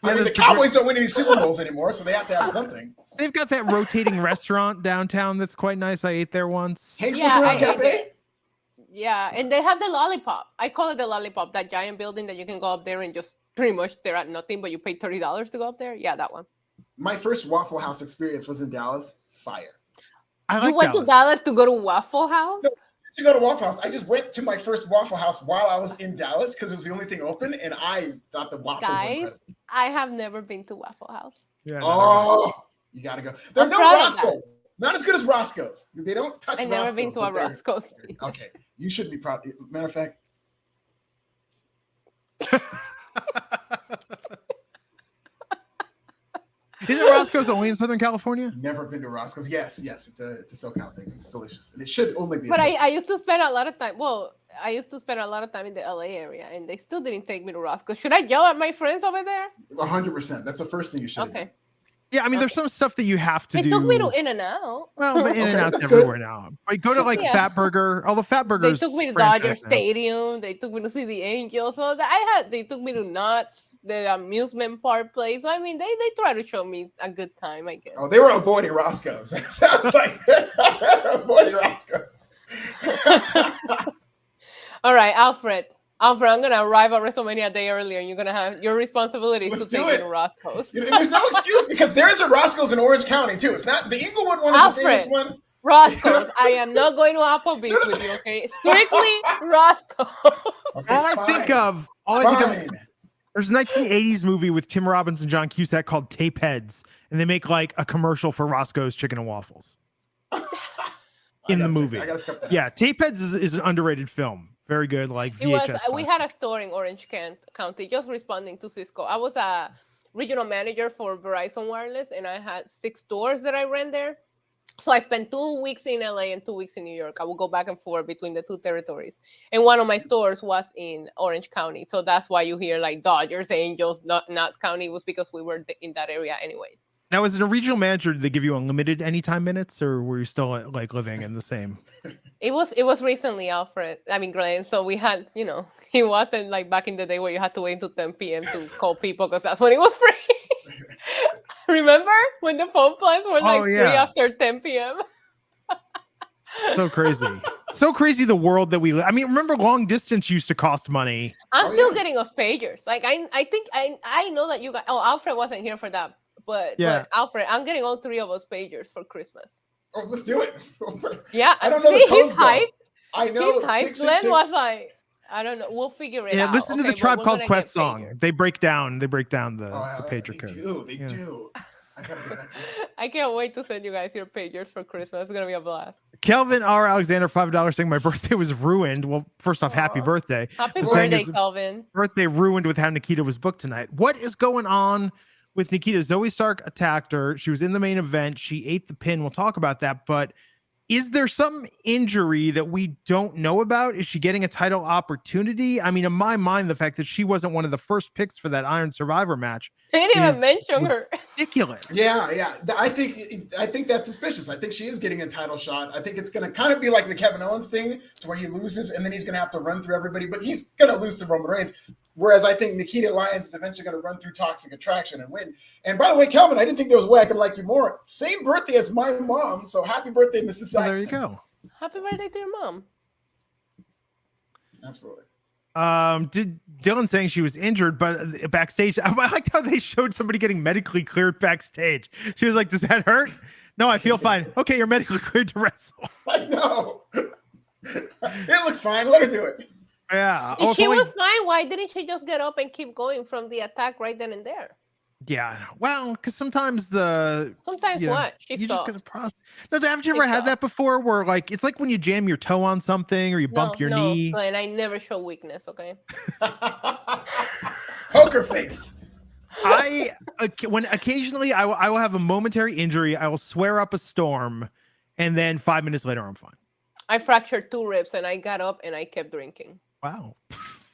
I mean, the Cowboys don't win any Super Bowls anymore, so they have to have something.
They've got that rotating restaurant downtown that's quite nice. I ate there once.
Hank's
Yeah,
Looking
I
Around
hate
Cafe?
Yeah, and they have the lollipop. I call it the lollipop, that giant building that you can go up there and just pretty much stare at nothing, but you pay $30 to go up there. Yeah, that one.
My first Waffle House experience was in Dallas. Fire.
I
You
like
went to Dallas to go to Waffle House?
No. To go to Waffle House, I just went to my first Waffle House while I was in Dallas because it was the only thing open, and I thought the waffles were
Guys,
incredible.
I have never been to Waffle House.
Yeah,
Oh, you gotta go. There are
I'm
no
proud of that.
Roscoe's. Not as good as Roscoe's. They don't touch
I've
Roscoe's.
never been to a
but they're-
Roscoe's.
Okay, you should be proud. Matter of fact,
Isn't Roscoe's only in Southern California?
never been to Roscoe's. Yes, it's a SoCal thing. It's delicious, and it should only be.
But I used to spend a lot of time. Well, I used to spend a lot of time in the LA area, and they still didn't take me to Roscoe's. Should I yell at my friends over there?
100%. That's the first thing you should.
Okay.
Yeah, I mean, there's some stuff that you have to
They
do.
took me to In-N-Out.
Well, but In and
Okay,
Out's
that's
everywhere now. Like, go to like
Yeah.
Fat Burger. All the Fat
They
Burgers.
took me to
franchise
Dodger
now.
Stadium. They took me to see the Angels. So they took me to Knott's, the amusement park place. So, I mean, they try to show me a good time, I guess.
Oh, they were avoiding Roscoe's. That sounds like avoiding Roscoe's.
All right, Alfred, I'm gonna arrive at WrestleMania a day earlier, and you're gonna have your responsibility to
Let's do
take me
it.
to Roscoe's.
You know, there's no excuse because there's a Roscoe's in Orange County too. It's not the Inglewood one is the famous
Alfred.
one.
Roscoe's. I am not going to Applebee's with you, okay? Strictly Roscoe's.
Okay,
All I think of, there's a 1980s movie with Tim Robbins and John Cusack called Tape Heads, and they make like a commercial for Roscoe's Chicken and Waffles in the movie.
I gotta check that out.
Yeah, Tape Heads is an underrated film. Very good, like
It was.
VHS.
We had a store in Orange County, just responding to Cisco. I was a regional manager for Verizon Wireless, and I had 6 stores that I ran there. So I spent 2 weeks in LA and 2 weeks in New York. I would go back and forth between the 2 territories. And one of my stores was in Orange County. So that's why you hear like Dodgers, Angels, Knott's County, was because we were in that area anyways.
Now, as a regional manager, did they give you unlimited anytime minutes, or were you still like living in the same?
It was recently, Glenn. So we had, it wasn't like back in the day where you had to wait until 10 p.m. to call people because that's when it was free. Remember when the phone plans were like free after 10 p.m.?
So crazy. So crazy the world that we live. I mean, remember long distance used to cost money.
I'm still getting us pagers. Like I think I know that you guys. Oh, Alfred wasn't here for that, but Alfred, I'm getting all 3 of us pagers for Christmas.
Oh, let's do it.
Yeah,
I don't know the codes,
he's hyped.
I know.
He's hyped. Glenn was like, I don't know. We'll figure it out.
Yeah, listen to the
but
Tribe
we're
Called
gonna
Quest
get
song.
pagers.
They break down the pager
They
code.
do. I gotta do that.
I can't wait to send you guys your pagers for Christmas. It's gonna be a blast.
Kelvin R. Alexander, $5 saying my birthday was ruined. Well, first off, happy
Aw.
birthday.
Happy
The saying
birthday,
is,
Calvin.
birthday ruined with how Nikita was booked tonight. What is going on with Nikita? Zoe Stark attacked her. She was in the main event. She ate the pin. We'll talk about that. But is there some injury that we don't know about? Is she getting a title opportunity? I mean, in my mind, the fact that she wasn't one of the first picks for that Iron Survivor match
They didn't even
is
mention her.
ridiculous.
Yeah. I think that's suspicious. I think she is getting a title shot. I think it's going to kind of be like the Kevin Owens thing, to where he loses and then he's going to have to run through everybody, but he's going to lose to Roman Reigns. Whereas I think Nikita Lyons is eventually going to run through Toxic Attraction and win. And by the way, Calvin, I didn't think there was a way I could like you more. Same birthday as my mom, so happy birthday, Mrs. Saxton.
Well, there you go.
Happy birthday to your mom.
Absolutely.
Did Dylan saying she was injured, but backstage, I liked how they showed somebody getting medically cleared backstage. She was like, "Does that hurt?" No, I feel fine. Okay, you're medically cleared to wrestle.
I know. It looks fine. Let her do it.
Yeah.
If she was fine, why didn't she just get up and keep going from the attack right then and there?
Yeah. Well, because sometimes
what?
You just gotta process. No, haven't you ever had that before where like it's like when you jam your toe on something or you bump your knee?
And I never show weakness, okay?
Poker face.
When occasionally I will have a momentary injury, I will swear up a storm, and then 5 minutes later I'm fine.
I fractured 2 ribs and I got up and I kept drinking.
Wow.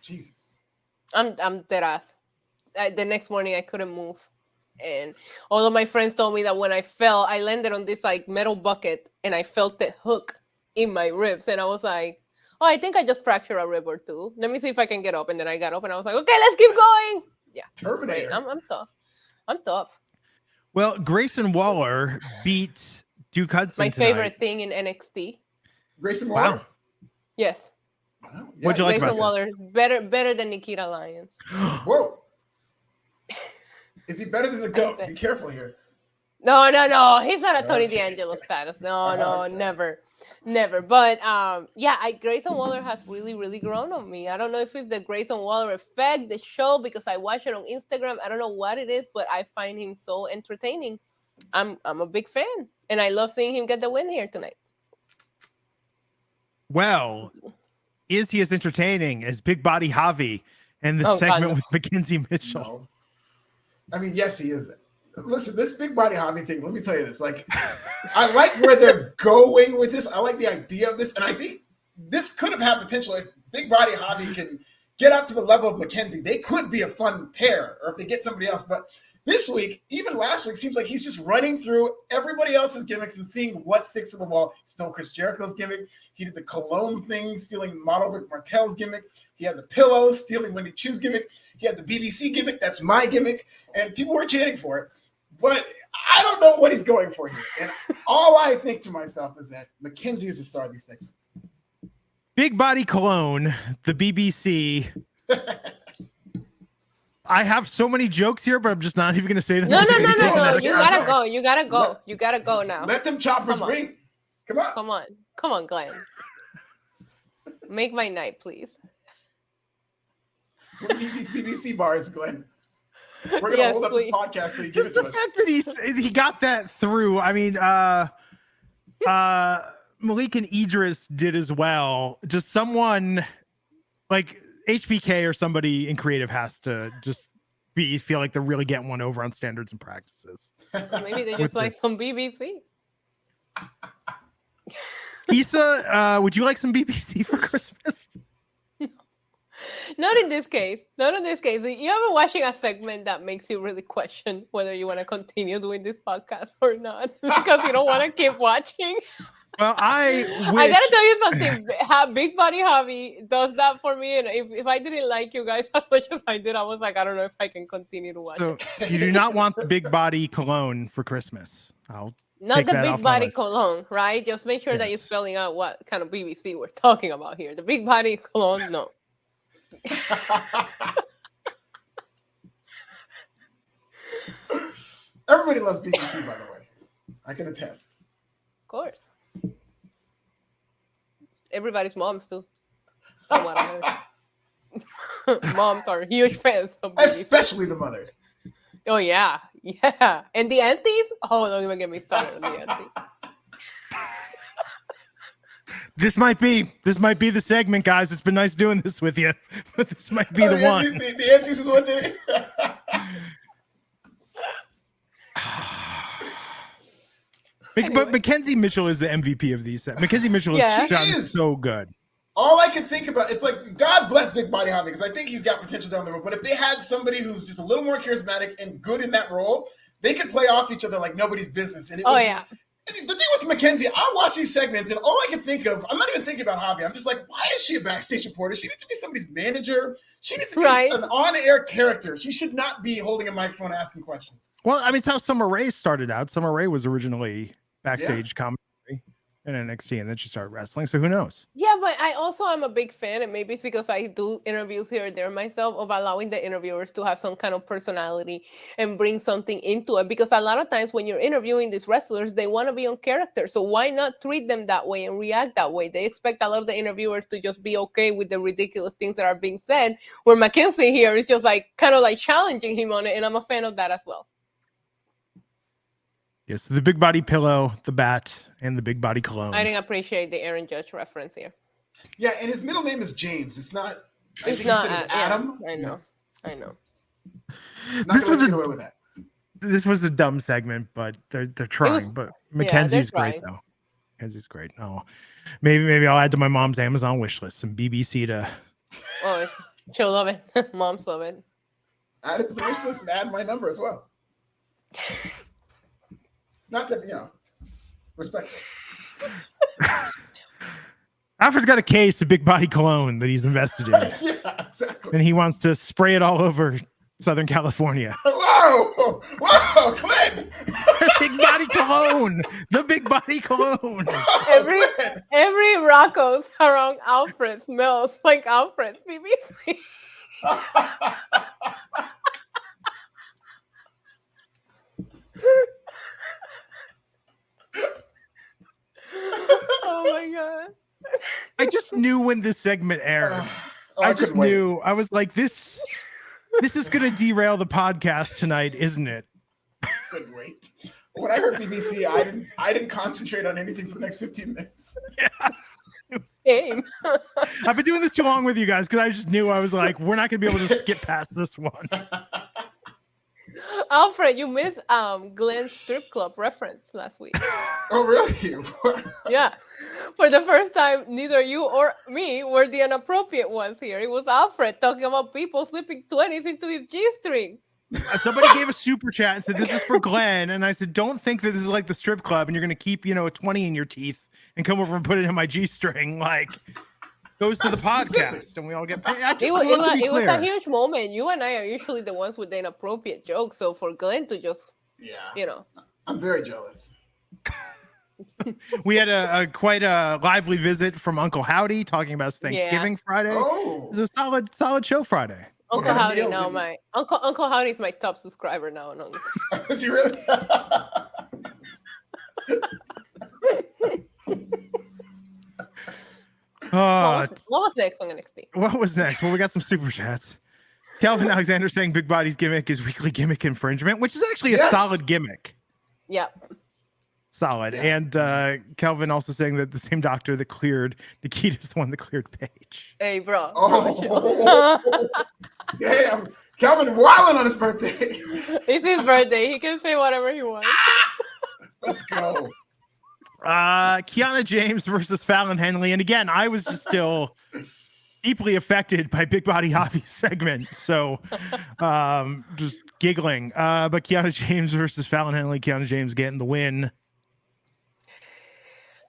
Jesus.
I'm dead ass. The next morning I couldn't move. And all of my friends told me that when I fell, I landed on this like metal bucket and I felt the hook in my ribs. And I was like, oh, I think I just fractured a rib or 2. Let me see if I can get up. And then I got up and I was like, okay, let's keep going. Yeah.
Terminator.
I'm tough. I'm tough.
Well, Grayson Waller beat Duke Hudson
My
tonight.
favorite thing in NXT.
Grayson Waller?
Wow.
Yes.
Wow. Yeah,
What'd you like
Grayson
about
Waller better than Nikita Lyons.
Whoa. Is he better than the GOAT? Be careful here.
No. He's not a Tony D'Angelo status. No, never. But Grayson Waller has really, really grown on me. I don't know if it's the Grayson Waller effect, the show, because I watch it on Instagram. I don't know what it is, but I find him so entertaining. I'm a big fan, and I love seeing him get the win here tonight.
Well, is he as entertaining as Big Body Javi and the segment with Mackenzie Mitchell?
No. I mean, yes, he is. Listen, this Big Body Javi thing, let me tell you this. Like, I like where they're going with this. I like the idea of this. And I think this could have had potential if Big Body Javi can get up to the level of Mackenzie. They could be a fun pair, or if they get somebody else. But this week, even last week, seems like he's just running through everybody else's gimmicks and seeing what sticks to the wall. He stole Chris Jericho's gimmick. He did the cologne thing, stealing Model Rick Martel's gimmick. He had the pillows, stealing Wendy Chu's gimmick. He had the BBC gimmick. That's my gimmick. And people were chanting for it. But I don't know what he's going for here. And all I think to myself is that Mackenzie is the star of these segments.
Big Body Cologne, the BBC. I have so many jokes here, but I'm just not even going to say them.
No. You gotta go. You gotta go now.
Let them choppers ring. Come on, Glenn.
Make my night, please.
We need these BBC bars, Glenn. We're gonna hold up this podcast till you give it to us.
The fact that he got that through. I mean, Malik and Idris did as well. Just someone like HBK or somebody in creative has to just feel like they're really getting one over on standards and practices.
Maybe they just like some BBC.
Issa, would you like some BBC for Christmas?
Not in this case. You ever watching a segment that makes you really question whether you want to continue doing this podcast or not because you don't want to keep watching?
Well, I
gotta tell you something. Big Body Javi does that for me, and if I didn't like you guys as much as I did, I was like, I don't know if I can continue to watch it.
You do not want the Big Body cologne for Christmas.
Not the Big Body cologne, right? Just make sure that you're spelling out what kind of BBC we're talking about here. The Big Body cologne, no.
Everybody loves BBC, by the way. I can attest.
Of course. Everybody's moms too. From what I heard. Moms are huge fans of BBC.
Especially the mothers.
Oh yeah. And the aunties? Oh, don't even get me started on the aunties.
This might be the segment, guys. It's been nice doing this with you, but this might be the one.
The aunties is what they.
But Mackenzie Mitchell is the MVP of these. Mackenzie Mitchell has sounded so good.
All I can think about, it's like, God bless Big Body Javi, because I think he's got potential down the road. But if they had somebody who's just a little more charismatic and good in that role, they could play off each other like nobody's business. And the thing with Mackenzie, I watch these segments, and all I can think of, I'm not even thinking about Javi. I'm just like, why is she a backstage reporter? She needs to be somebody's manager. She needs to be an on-air character. She should not be holding a microphone asking questions.
Well, I mean, it's how Summer Rae started out. Summer Rae was originally backstage commentary in NXT, and then she started wrestling. So who knows?
Yeah, but I also am a big fan, and maybe it's because I do interviews here and there myself, of allowing the interviewers to have some kind of personality and bring something into it. Because a lot of times when you're interviewing these wrestlers, they want to be on character. So why not treat them that way and react that way? They expect a lot of the interviewers to just be okay with the ridiculous things that are being said, where Mackenzie here is just like kind of like challenging him on it, and I'm a fan of that as well.
Yes, the big body pillow, the bat, and the big body cologne.
I didn't appreciate the Aaron Judge reference here.
Yeah, and his middle name is James. It's not.
It's not
Adam.
Yeah, I know.
Not gonna get away with that.
This was a dumb segment, but they're trying. But Mackenzie's great though. Mackenzie's great. Oh, maybe I'll add to my mom's Amazon wish list some BBC to.
Oh, she'll love it. Moms love it.
Add it to the wish list and add my number as well. Not that, respectful.
Alfred's got a case of big body cologne that he's invested in.
Yeah, exactly.
And he wants to spray it all over Southern California.
Whoa, Glenn!
Big body cologne. The big body cologne.
Every Rocco's around Alfred smells like Alfred's BBC. Oh my god.
I just knew when this segment aired. I just knew. I was like, this is going to derail the podcast tonight, isn't it?
Couldn't wait. When I heard BBC, I didn't concentrate on anything for the next 15 minutes.
Yeah.
Same.
I've been doing this too long with you guys because I just knew I was like, we're not going to be able to skip past this one.
Alfred, you missed Glenn's strip club reference last week.
Oh, really?
Yeah. For the first time, neither you or me were the inappropriate ones here. It was Alfred talking about people slipping 20s into his G-string.
Somebody gave a super chat and said, this is for Glenn. And I said, don't think that this is like the strip club and you're going to keep, a 20 in your teeth and come over and put it in my G-string. Like, goes to the podcast and we all get paid.
It was a huge moment. You and I are usually the ones with the inappropriate jokes. So for Glenn to just,
I'm very jealous.
We had a quite a lively visit from Uncle Howdy talking about Thanksgiving Friday.
Oh,
it was a solid show Friday.
Uncle Howdy now, Uncle Howdy's my top subscriber now.
Is he really?
What was next on NXT?
What was next? Well, we got some super chats. Calvin Alexander saying Big Body's gimmick is weekly gimmick infringement, which is actually a solid gimmick.
Yep.
Solid. Yeah. And Calvin also saying that the same doctor that cleared Nikita's the one that cleared Paige.
Hey, bro.
Oh. Damn. Calvin wilding on his birthday.
It's his birthday. He can say whatever he wants.
Let's go.
Kiana James versus Fallon Henley. And again, I was just still deeply affected by Big Body Javi's segment. So just giggling. But Kiana James versus Fallon Henley. Kiana James getting the win.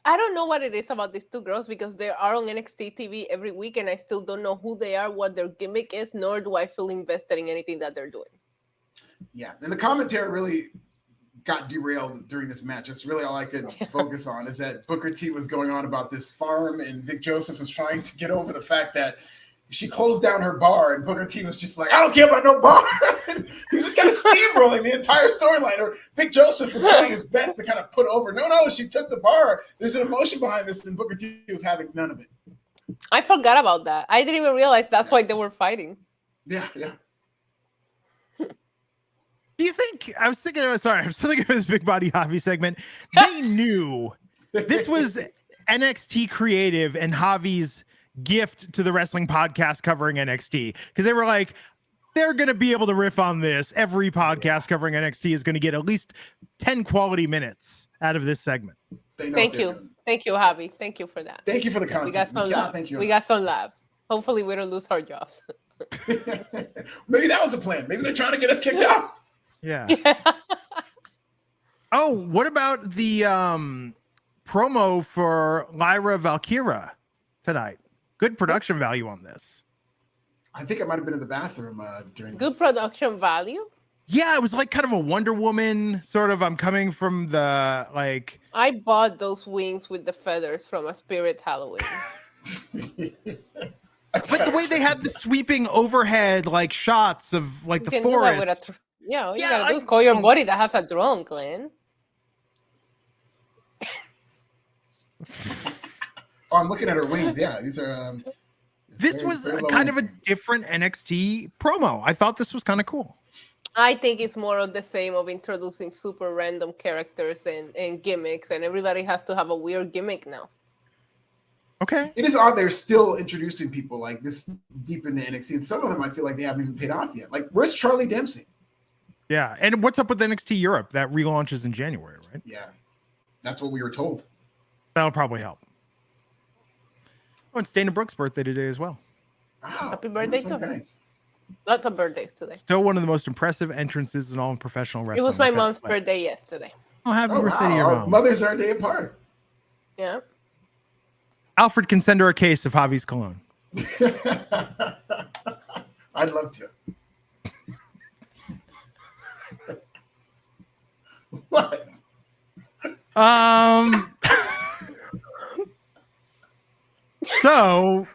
I don't know what it is about these two girls because they are on NXT TV every week and I still don't know who they are, what their gimmick is, nor do I feel invested in anything that they're doing.
Yeah, and the commentary really got derailed during this match. That's really all I could focus on, is that Booker T was going on about this farm and Vic Joseph was trying to get over the fact that she closed down her bar and Booker T was just like, I don't care about no bar. He was just kind of steamrolling the entire storyline. Or Vic Joseph was trying his best to kind of put over, no, she took the bar. There's an emotion behind this, and Booker T was having none of it.
I forgot about that. I didn't even realize that's why they were fighting.
Yeah.
Do you think, I was thinking of this Big Body Javi segment. They knew this was NXT Creative and Javi's gift to the wrestling podcast covering NXT, because they were like, they're going to be able to riff on this. Every podcast covering NXT is going to get at least 10 quality minutes out of this segment.
Thank you. Thank you, Javi. Thank you for that.
Thank you for the content.
We got some laughs.
Thank you.
We got some laughs. Hopefully, we don't lose our jobs.
Maybe that was the plan. Maybe they're trying to get us kicked out.
Yeah. Oh, what about the promo for Lyra Valkyra tonight? Good production value on this.
I think I might have been in the bathroom during
Good
this.
production value.
Yeah, it was like kind of a Wonder Woman sort of. I'm coming from the like.
I bought those wings with the feathers from a Spirit Halloween.
But the way they had the sweeping overhead like shots of like
You
the
can do that
forest.
with all you
Yeah,
gotta do is call your buddy that has a drone, Glenn.
Oh, I'm looking at her wings. Yeah, these are.
This
very-
was
very low
kind of a
wings.
different NXT promo. I thought this was kind of cool.
I think it's more of the same of introducing super random characters and gimmicks, and everybody has to have a weird gimmick now.
Okay.
It is odd they're still introducing people like this deep into NXT, and some of them I feel like they haven't even paid off yet. Like, where's Charlie Dempsey?
Yeah. And what's up with NXT Europe? That relaunches in January, right?
Yeah, that's what we were told.
That'll probably help. Oh, it's Dana Brooks' birthday today as well.
Wow,
Happy birthday to her.
29th.
Lots of birthdays today.
Still one of the most impressive entrances in all professional
It
wrestling.
was my
I've
mom's
had.
birthday yesterday.
Oh, happy
Oh,
birthday to
wow.
your
Our
mom.
mothers are a day apart.
Yeah.
Alfred can send her a case of Javi's cologne.
I'd love to. What?
So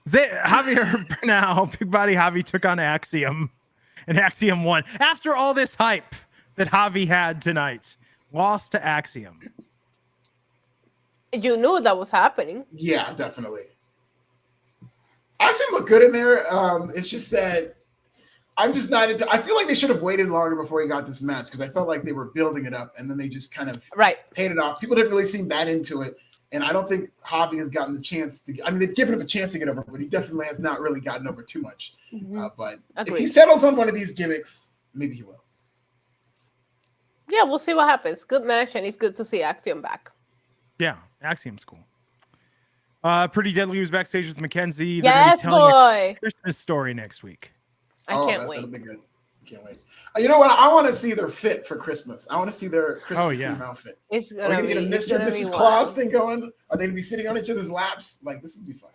Javier Bernal, Big Body Javi took on Axiom, and Axiom won. After all this hype that Javi had tonight, lost to Axiom.
You knew that was happening.
Yeah, definitely. Axiom looked good in there. It's just that I'm just not into. I feel like they should have waited longer before he got this match because I felt like they were building it up and then they just kind of
Right.
paid it off. People didn't really seem that into it, and I don't think Javi has gotten the chance to. I mean, they've given him a chance to get over, but he definitely has not really gotten over too much. But if he
Agreed.
settles on one of these gimmicks, maybe he will.
Yeah, we'll see what happens. Good match, and it's good to see Axiom back.
Yeah, Axiom's cool. Pretty Deadly was backstage with Mackenzie. They're
Yes,
gonna be telling
boy.
a Christmas story next week.
I can't
That'll
wait.
be good. Can't wait. You know what? I want to see their fit for Christmas. I want to see their Christmas
yeah.
theme outfit.
It's
Are we
gonna
gonna
be.
get a
It's
Mr.
gonna be
Mrs.
wild.
Claus thing going? Are they gonna be sitting on each other's laps? Like, this would be fun.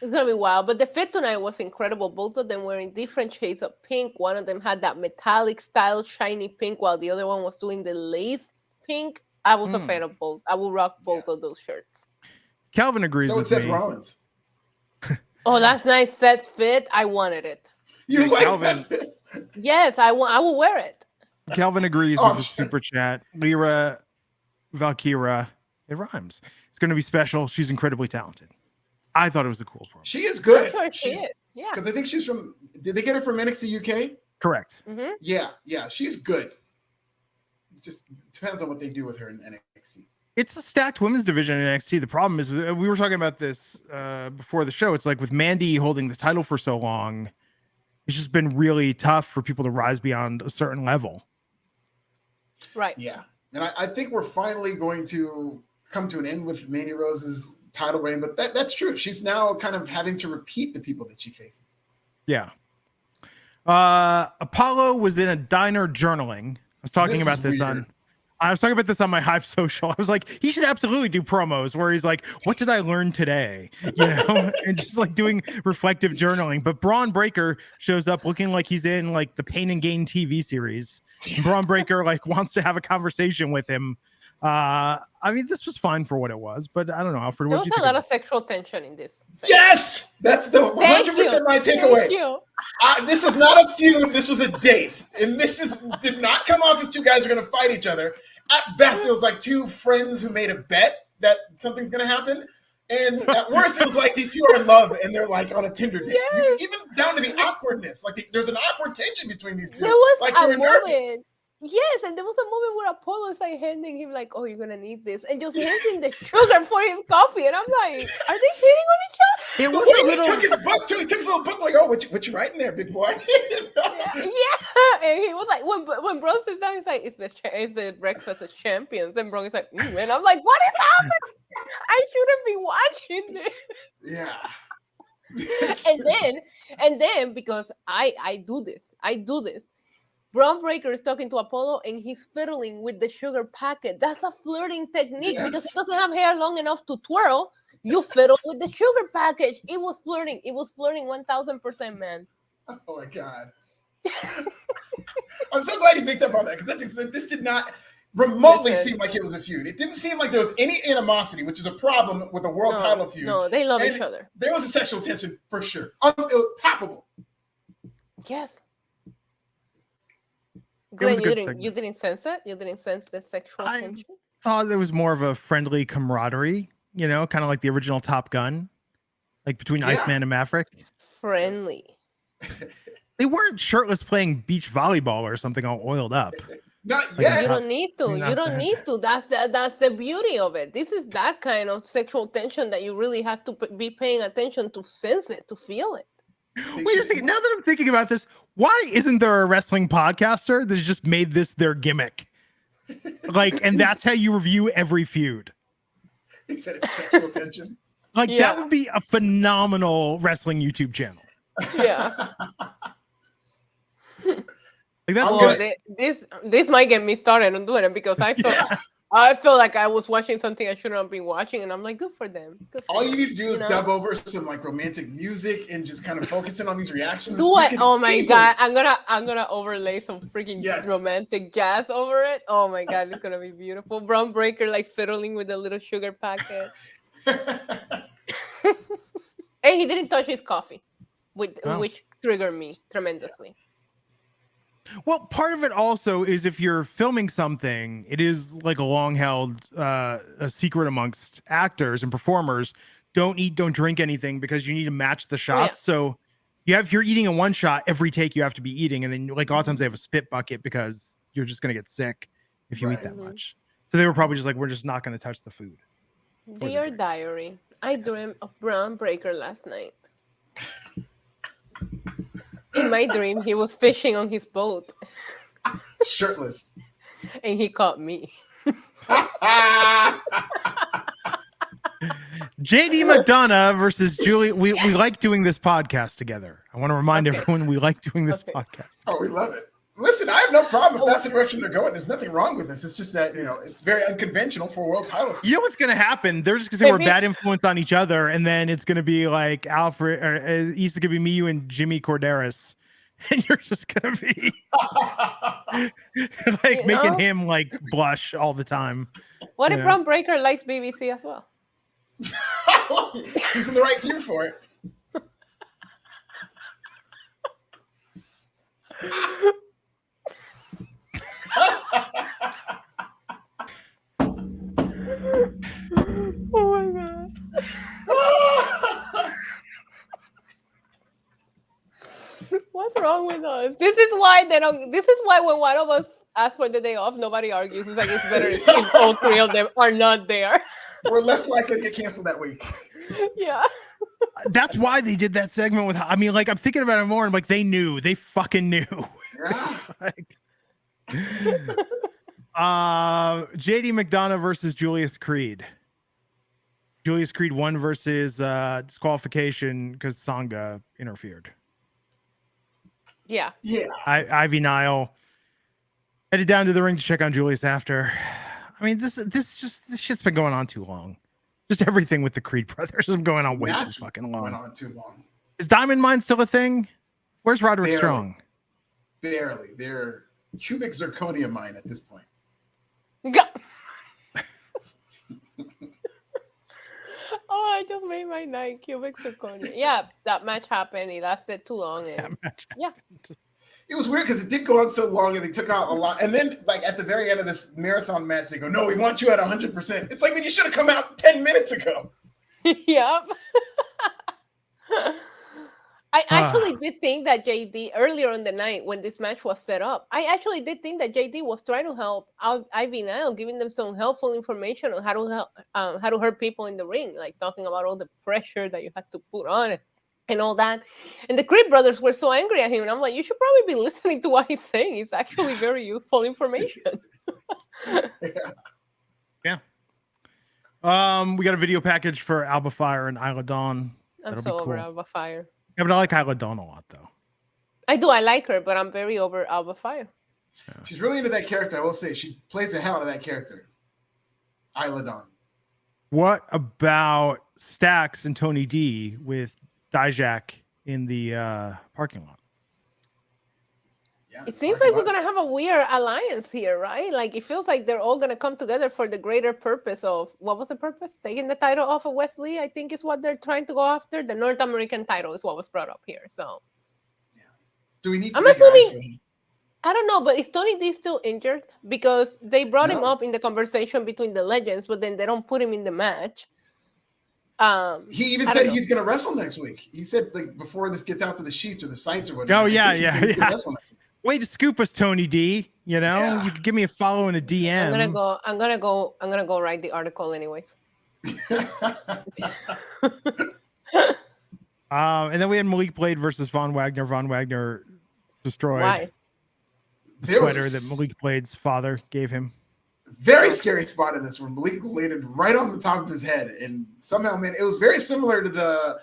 It's gonna be wild. But the fit tonight was incredible. Both of them were in different shades of pink. One of them had that metallic style shiny pink, while the other one was doing the lace pink. I was a fan of both. I will rock both of those shirts.
Calvin agrees
So
with
it's Seth
me.
Rollins.
Oh, that's nice. Set fit. I wanted it.
You
Hey,
like
Calvin.
that fit?
Yes, I will wear it.
Calvin agrees
Oh,
with the
sure.
super chat. Lyra Valkyra. It rhymes. It's going to be special. She's incredibly talented. I thought it was a cool promo.
She is good.
I'm sure she is. Yeah.
Because I think she's from. Did they get her from NXT UK?
Correct.
Mm-hmm.
Yeah, she's good. It just depends on what they do with her in NXT.
It's a stacked women's division in NXT. The problem is, we were talking about this before the show. It's like with Mandy holding the title for so long, it's just been really tough for people to rise beyond a certain level.
Right.
Yeah, and I think we're finally going to come to an end with Mandy Rose's title reign, but that's true. She's now kind of having to repeat the people that she faces.
Yeah. Apollo was in a diner journaling. I was talking
This
about
is
this
weird.
on. I was talking about this on my Hive social. I was like, he should absolutely do promos where he's like, "What did I learn today?" You know, and just like doing reflective journaling. But Braun Breaker shows up looking like he's in like the Pain and Gain TV series. And Braun Breaker like wants to have a conversation with him. I mean, this was fine for what it was, but I don't know, Alfred.
There
What
was
do you
a lot
think?
of sexual tension in this. segment.
Yes, that's the 100% my takeaway.
Thank you.
This is not a feud. This was a date, and did not come off as two guys are going to fight each other. At best, it was like two friends who made a bet that something's going to happen, and at worst, it was like these two are in love and they're like on a Tinder date.
Yes.
Even down to the awkwardness, like there's an awkward tension between these two.
There was
like
a
they were nervous.
moment Yes, and there was a moment where Apollo is like handing him like, "Oh, you're gonna need this," and just hands him the sugar for his coffee, and I'm like, "Are they cheating on each other?"
It was
He
a little.
took his book too. He took his little book like, "Oh, what you writing there, big boy?"
Yeah, and he was like, when Bro sits down, he's like, "It's the breakfast of champions," and Bro is like, and I'm like, "What is happening? I shouldn't be watching this."
Yeah.
and then because I do this. Braun Breaker is talking to Apollo and he's fiddling with the sugar packet. That's a flirting technique because he doesn't have hair long enough to twirl. You fiddle with the sugar package. It was flirting. 1000%, man.
Oh my God. I'm so glad you picked up on that because this did not remotely seem like it was a feud. It didn't seem like there was any animosity, which is a problem with a world title feud.
No, they love each other.
There was a sexual tension for sure. It was palpable.
Yes. Glenn, you didn't sense it? You didn't sense the sexual tension?
I thought there was more of a friendly camaraderie, kind of like the original Top Gun, like between Iceman and Maverick.
Friendly.
They weren't shirtless playing beach volleyball or something all oiled up.
Not yet.
You don't need to. You don't need to. That's the beauty of it. This is that kind of sexual tension that you really have to be paying attention to sense it, to feel it.
Wait a second. Now that I'm thinking about this, why isn't there a wrestling podcaster that's just made this their gimmick? And that's how you review every feud.
He said it's sexual tension.
That would be a phenomenal wrestling YouTube channel.
Yeah. This might get me started on doing it because I feel like I was watching something I shouldn't have been watching, and I'm like, good for them.
All you need to do is dub over some romantic music and just kind of focus in on these reactions.
Do it! Oh my God, I'm gonna overlay some freaking romantic jazz over it. Oh my God, it's gonna be beautiful. Braun Breaker fiddling with the little sugar packet, and he didn't touch his coffee, which triggered me tremendously.
Well, part of it also is if you're filming something, it is like a long-held a secret amongst actors and performers. Don't eat, don't drink anything because you need to match the shots. So if you're eating in one shot, every take you have to be eating, and then a lot of times they have a spit bucket because you're just gonna get sick if you eat that much. So they were probably just like, we're just not gonna touch the food.
Dear diary, I dreamed of Braun Breaker last night. In my dream, he was fishing on his boat.
Shirtless.
And he caught me.
JD McDonough versus Julie. We like doing this podcast together. I want to remind everyone we like doing this podcast.
Oh, we love it. Listen, I have no problem if that's the direction they're going. There's nothing wrong with this. It's just that, it's very unconventional for a world title.
You know what's going to happen? They're just going to say we're bad influence on each other. And then it's going to be like Alfred, or it used to be me, you, and Jimmy Corderas. And you're just going to be making him blush all the time.
What if Braun Breaker likes BBC as well?
He's in the right view for it.
Oh my God. What's wrong with us? This is why when one of us asks for the day off, nobody argues. It's like it's better if all three of them are not there.
We're less likely to get canceled that week.
Yeah.
That's why they did that segment with, I'm thinking about it more and they knew. They fucking knew.
Yeah.
JD McDonough versus Julius Creed. Julius Creed won versus disqualification because Sangha interfered.
Yeah.
Ivy Nile headed down to the ring to check on Julius after. This shit's been going on too long. Just everything with the Creed brothers is going on way too fucking long.
Went on too long.
Is Diamond Mine still a thing? Where's Roderick Strong?
Barely. They're cubic zirconia mine at this point.
Oh, I just made my night. Cubic zirconia. Yeah, that match happened. It lasted too long.
It was weird because it did go on so long and they took out a lot. And then, at the very end of this marathon match, they go, "No, we want you at 100%." It's like, then you should have come out 10 minutes ago.
Yep. I actually did think that JD earlier in the night when this match was set up, I actually did think that JD was trying to help out Ivy Nile, giving them some helpful information on how to help, how to hurt people in the ring, like talking about all the pressure that you had to put on it and all that. And the Creed brothers were so angry at him, and I'm like, you should probably be listening to what he's saying. It's actually very useful information.
Yeah. We got a video package for Alba Fire and Isla Dawn.
I'm so over Alba Fire.
Yeah, but I like Isla Dawn a lot, though.
I do. I like her, but I'm very over Alba Fire.
Yeah. She's really into that character. I will say she plays the hell out of that character. Isla Dawn.
What about Stax and Tony D with Dijak in the parking lot?
Yeah,
it seems like we're going to have a weird alliance here, right? Like, it feels like they're all going to come together for the greater purpose of, what was the purpose? Taking the title off of Wesley, I think is what they're trying to go after. The North American title is what was brought up here. So,
yeah. Do we need
I'm assuming, I don't know, but is Tony D still injured? Because they brought him up in the conversation between the legends, but then they don't put him in the match.
He even said he's going to wrestle next week. He said, like, before this gets out to the sheets or the sites or whatever.
Oh, yeah. Way to scoop us, Tony D. You know, you could give me a follow and a DM.
I'm gonna go write the article anyways.
And then we had Malik Blade versus Von Wagner. Von Wagner destroyed the sweater that Malik Blade's father gave him.
Very scary spot in this where Malik landed right on the top of his head, and somehow, man, it was very similar to the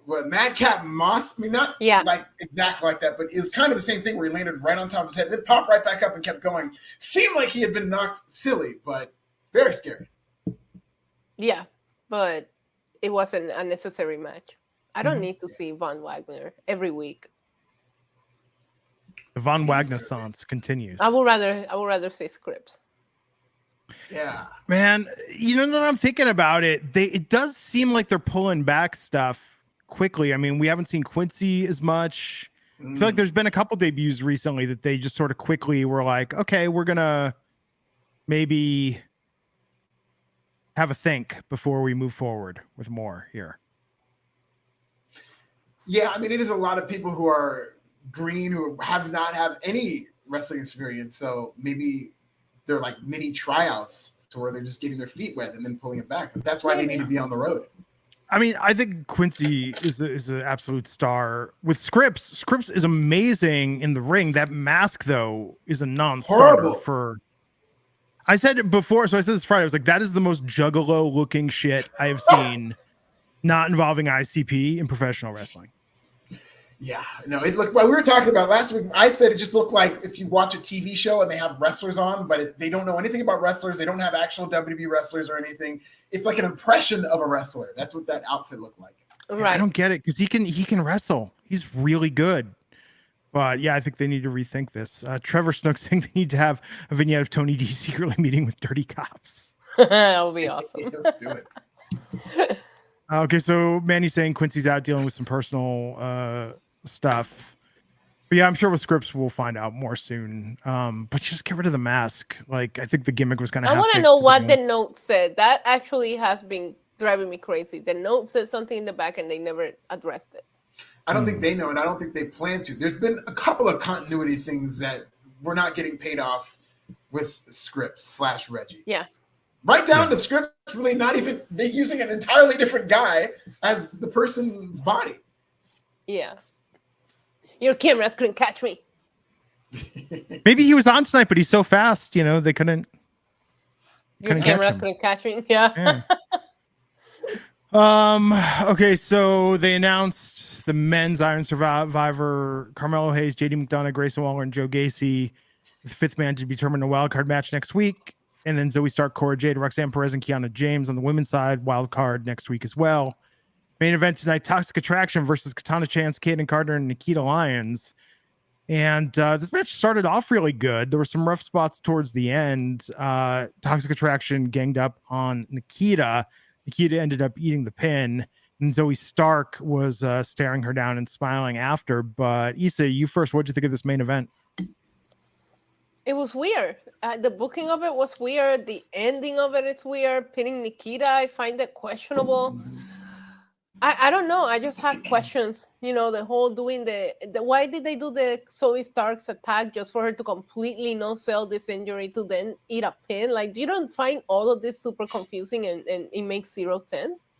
Madcap Moss. I mean, not like exactly like that, but it was kind of the same thing where he landed right on top of his head, then popped right back up and kept going. Seemed like he had been knocked silly, but very scary.
Yeah, but it wasn't a necessary match. I don't need to see Von Wagner every week.
The Von Wagner Sans continues.
I would rather say scripts.
Yeah,
man. You know that I'm thinking about it. It does seem like they're pulling back stuff quickly. I mean, we haven't seen Quincy as much. I feel like there's been a couple debuts recently that they just sort of quickly were like, okay, we're gonna maybe have a think before we move forward with more here.
Yeah, I mean, it is a lot of people who are green who have not have any wrestling experience, so maybe they're like mini tryouts to where they're just getting their feet wet and then pulling it back. But that's why they need to be on the road.
I mean, I think Quincy is an absolute star. With Scripps is amazing in the ring. That mask, though, is a non-starter for... I said it before, so I said this Friday. I was like, that is the most juggalo-looking shit I have seen not involving ICP in professional wrestling.
Yeah, no, it looked... Well, we were talking about last week. I said it just looked like if you watch a TV show and they have wrestlers on, but they don't know anything about wrestlers. They don't have actual WWE wrestlers or anything. It's like an impression of a wrestler. That's what that outfit looked like.
Right.
I don't get it because he can wrestle. He's really good. But yeah, I think they need to rethink this. Trevor Snook saying they need to have a vignette of Tony D secretly meeting with dirty cops.
That would be awesome.
Let's do it.
Okay, so Manny's saying Quincy's out dealing with some personal stuff. But yeah, I'm sure with Scripps we'll find out more soon. But just get rid of the mask. Like, I think the gimmick was gonna.
I want to know what the note said. That actually has been driving me crazy. The note said something in the back, and they never addressed it.
I don't think they know, and I don't think they plan to. There's been a couple of continuity things that we're not getting paid off with Scripps / Reggie.
Yeah.
Right down to Scripps, really not even. They're using an entirely different guy as the person's body.
Yeah. Your cameras couldn't catch me.
Maybe he was on tonight, but he's so fast, you know, they couldn't.
Your cameras couldn't catch me. Yeah.
Okay, so they announced the men's Iron Survivor: Carmelo Hayes, JD McDonough, Grayson Waller, and Joe Gacy. The fifth man to be determined in a wild card match next week. And then Zoe Stark, Cora Jade, Roxanne Perez, and Kiana James on the women's side, wild card next week as well. Main event tonight: Toxic Attraction versus Katana Chance, Kaden Carter, and Nikita Lyons. And this match started off really good. There were some rough spots towards the end. Toxic Attraction ganged up on Nikita. Nikita ended up eating the pin, and Zoe Stark was staring her down and smiling after. But Issa, you first. What'd you think of this main event?
It was weird. The booking of it was weird. The ending of it is weird. Pinning Nikita, I find it questionable. I don't know. I just had questions. The whole doing the why did they do the Zoe Stark's attack just for her to completely no sell this injury to then eat a pin? Like, you don't find all of this super confusing and it makes zero sense?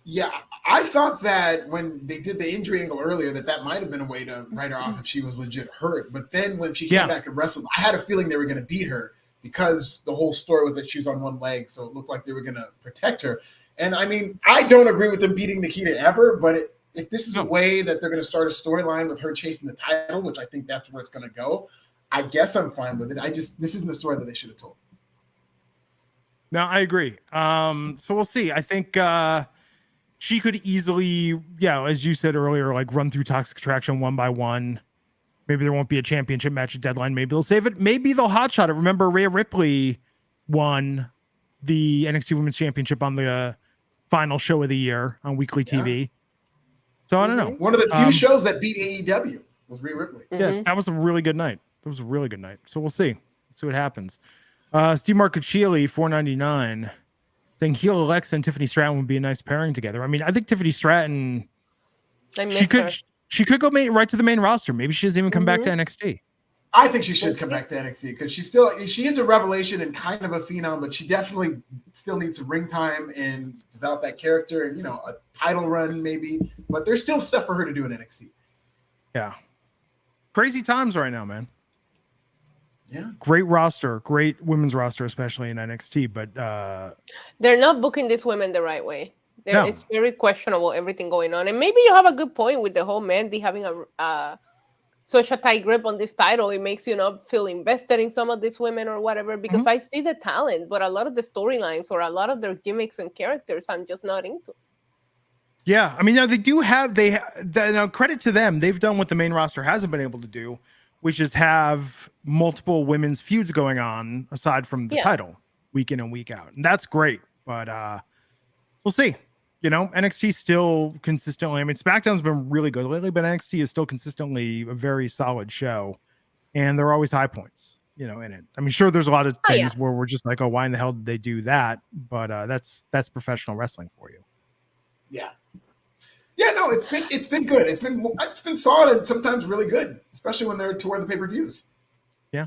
Yeah, I thought that when they did the injury angle earlier, that might have been a way to write her off if she was legit hurt. But then when she came back and wrestled, I had a feeling they were going to beat her because the whole story was that she was on one leg, so it looked like they were going to protect her. And I mean, I don't agree with them beating Nikita ever, but if this is a way that they're going to start a storyline with her chasing the title, which I think that's where it's going to go, I guess I'm fine with it. This isn't the story that they should have told.
No, I agree. So we'll see. I think she could easily, as you said earlier, like run through Toxic Attraction one by one. Maybe there won't be a championship match at Deadline. Maybe they'll save it. Maybe they'll hotshot it. Remember, Rhea Ripley won the NXT Women's Championship on the final show of the year on weekly TV. So I don't know.
One of the few shows that beat AEW was Rhea Ripley.
Yeah, that was a really good night. That was a really good night. So we'll see. See what happens. Steve Marcuccielli, $4.99, saying heel Alexa and Tiffany Stratton would be a nice pairing together. I mean, I think Tiffany Stratton, she could go right to the main roster. Maybe she doesn't even come back to NXT.
I think she should come back to NXT because she is a revelation and kind of a phenom, but she definitely still needs some ring time and develop that character and, a title run maybe. But there's still stuff for her to do in NXT.
Yeah. Crazy times right now, man.
Yeah.
Great roster, great women's roster, especially in NXT, but
they're not booking these women the right way. It's very questionable, everything going on. And maybe you have a good point with the whole Mandy having such a tight grip on this title. It makes you not feel invested in some of these women or whatever, because I see the talent, but a lot of the storylines or a lot of their gimmicks and characters I'm just not into.
Yeah, I mean, now they do have now credit to them. They've done what the main roster hasn't been able to do, which is have multiple women's feuds going on aside from the title week in and week out. And that's great, but we'll see. NXT still consistently, I mean, SmackDown's been really good lately, but NXT is still consistently a very solid show. And there are always high points, in it. I mean, sure, there's a lot of things where we're just like, oh, why in the hell did they do that? But that's professional wrestling for you.
Yeah. Yeah, no, it's been good. It's been solid and sometimes really good, especially when they're toward the pay-per-views.
Yeah.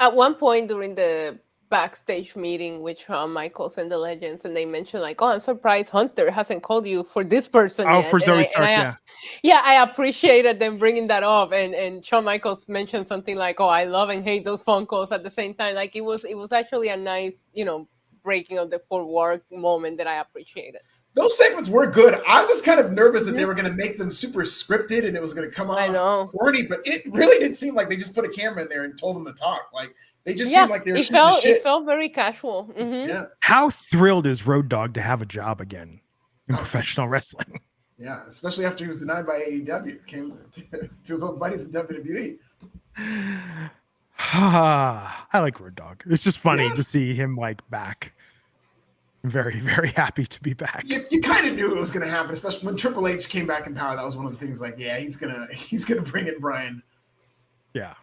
At one point during the backstage meeting with Shawn Michaels and the Legends, and they mentioned like, "Oh, I'm surprised Hunter hasn't called you for this person yet."
For Zoe Stark,
I appreciated them bringing that up, and Shawn Michaels mentioned something like, "Oh, I love and hate those phone calls at the same time." Like it was actually a nice, breaking of the fourth moment that I appreciated.
Those segments were good. I was kind of nervous that they were going to make them super scripted and it was going to come off corny, but it really didn't seem like they just put a camera in there and told them to talk. Like they just seemed like they were shooting the shit.
It felt very casual. Mm-hmm.
Yeah.
How thrilled is Road Dogg to have a job again in professional wrestling?
Yeah, especially after he was denied by AEW. Came to his old buddies in WWE.
I like Road Dogg. It's just funny to see him back. Very, very happy to be back.
You kind of knew it was going to happen, especially when Triple H came back in power. That was one of the things. He's gonna bring in Bryan.
Yeah,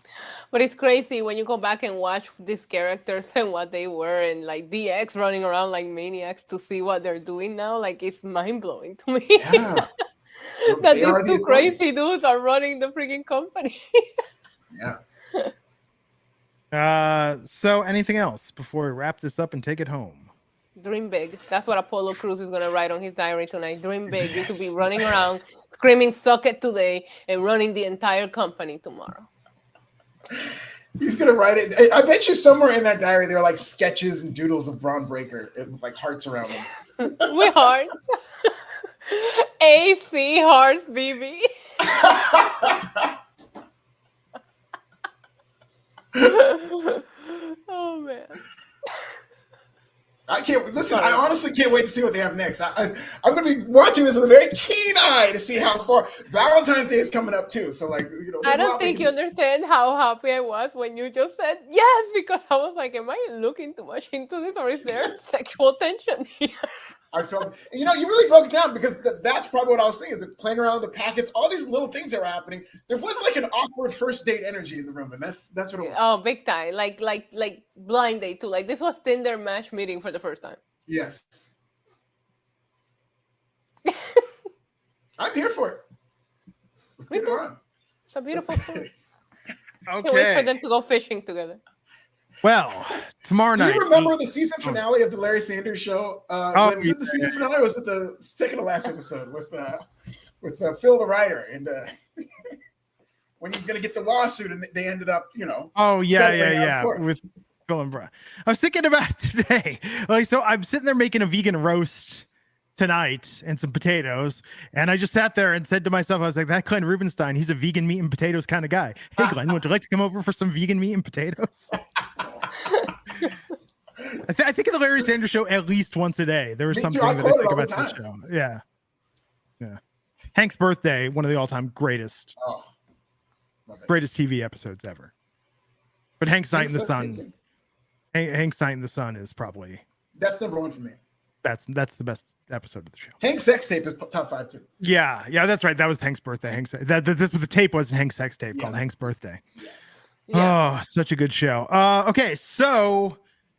but it's crazy when you go back and watch these characters and what they were, and DX running around like maniacs to see what they're doing now. Like it's mind blowing to me.
Yeah,
that these two crazy dudes are running the freaking company.
Yeah.
So anything else before we wrap this up and take it home?
Dream big. That's what Apollo Crews is going to write on his diary tonight. Dream big. You could be running around screaming "suck it" today and running the entire company tomorrow.
He's going to write it. I bet you somewhere in that diary there are sketches and doodles of Braun Breaker with hearts around them.
With hearts. AC hearts, BB. Oh, man.
I can't listen. I honestly can't wait to see what they have next. I'm going to be watching this with a very keen eye to see how far. Valentine's Day is coming up too, so
I don't think you understand how happy I was when you just said yes, because I was like, "Am I looking too much into this, or is there sexual tension here?"
I felt, you really broke it down because that's probably what I was saying. Is playing around with the packets, all these little things that were happening. There was an awkward first date energy in the room, and that's what it was.
Oh, big time! Like blind date too. This was Tinder match meeting for the first time.
Yes. I'm here for it. Let's get it on.
It's a beautiful story.
Okay.
Can't wait for them to go fishing together.
Well, tomorrow night.
Do you remember the season finale of the Larry Sanders Show? Was it the season finale or was it the second to last episode with Phil the writer and when he's going to get the lawsuit and they ended up,
Oh yeah. With Phil and Brian. I was thinking about today. So I'm sitting there making a vegan roast tonight and some potatoes, and I just sat there and said to myself, I was like, that Glenn Rubenstein, he's a vegan meat and potatoes kind of guy. Hey Glenn, would you like to come over for some vegan meat and potatoes? I think of the Larry Sanders Show at least once a day. There was
Me
something
too. I
that I
quote it
think
all
about
the
that
time.
show. Yeah. Hank's birthday, one of the all-time greatest TV episodes ever. But Hank's Night in the Sun. Hank's Night in the Sun is probably
that's number one for me.
That's the best episode of the show.
Hank's sex tape is top 5 too.
Yeah, that's right. That was Hank's birthday. This was the tape was Hank's sex tape called Hank's Birthday.
Yeah.
Oh, such a good show. Okay, so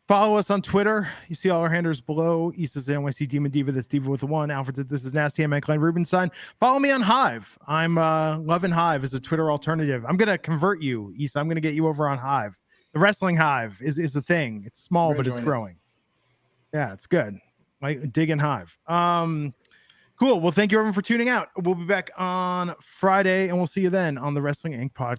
follow us on Twitter. You see all our handlers below. Issa's NYC Demon Diva. That's Diva with a 1. Alfred said this is Nasty. I'm at Glenn Rubenstein. Follow me on Hive. I'm loving Hive as a Twitter alternative. I'm gonna convert you, Issa. I'm gonna get you over on Hive. The Wrestling Hive is a thing. It's small, but it's growing. Yeah, it's good. Like dig in Hive. Cool. Well, thank you everyone for tuning out. We'll be back on Friday, and we'll see you then on the Wrestling Inc. podcast.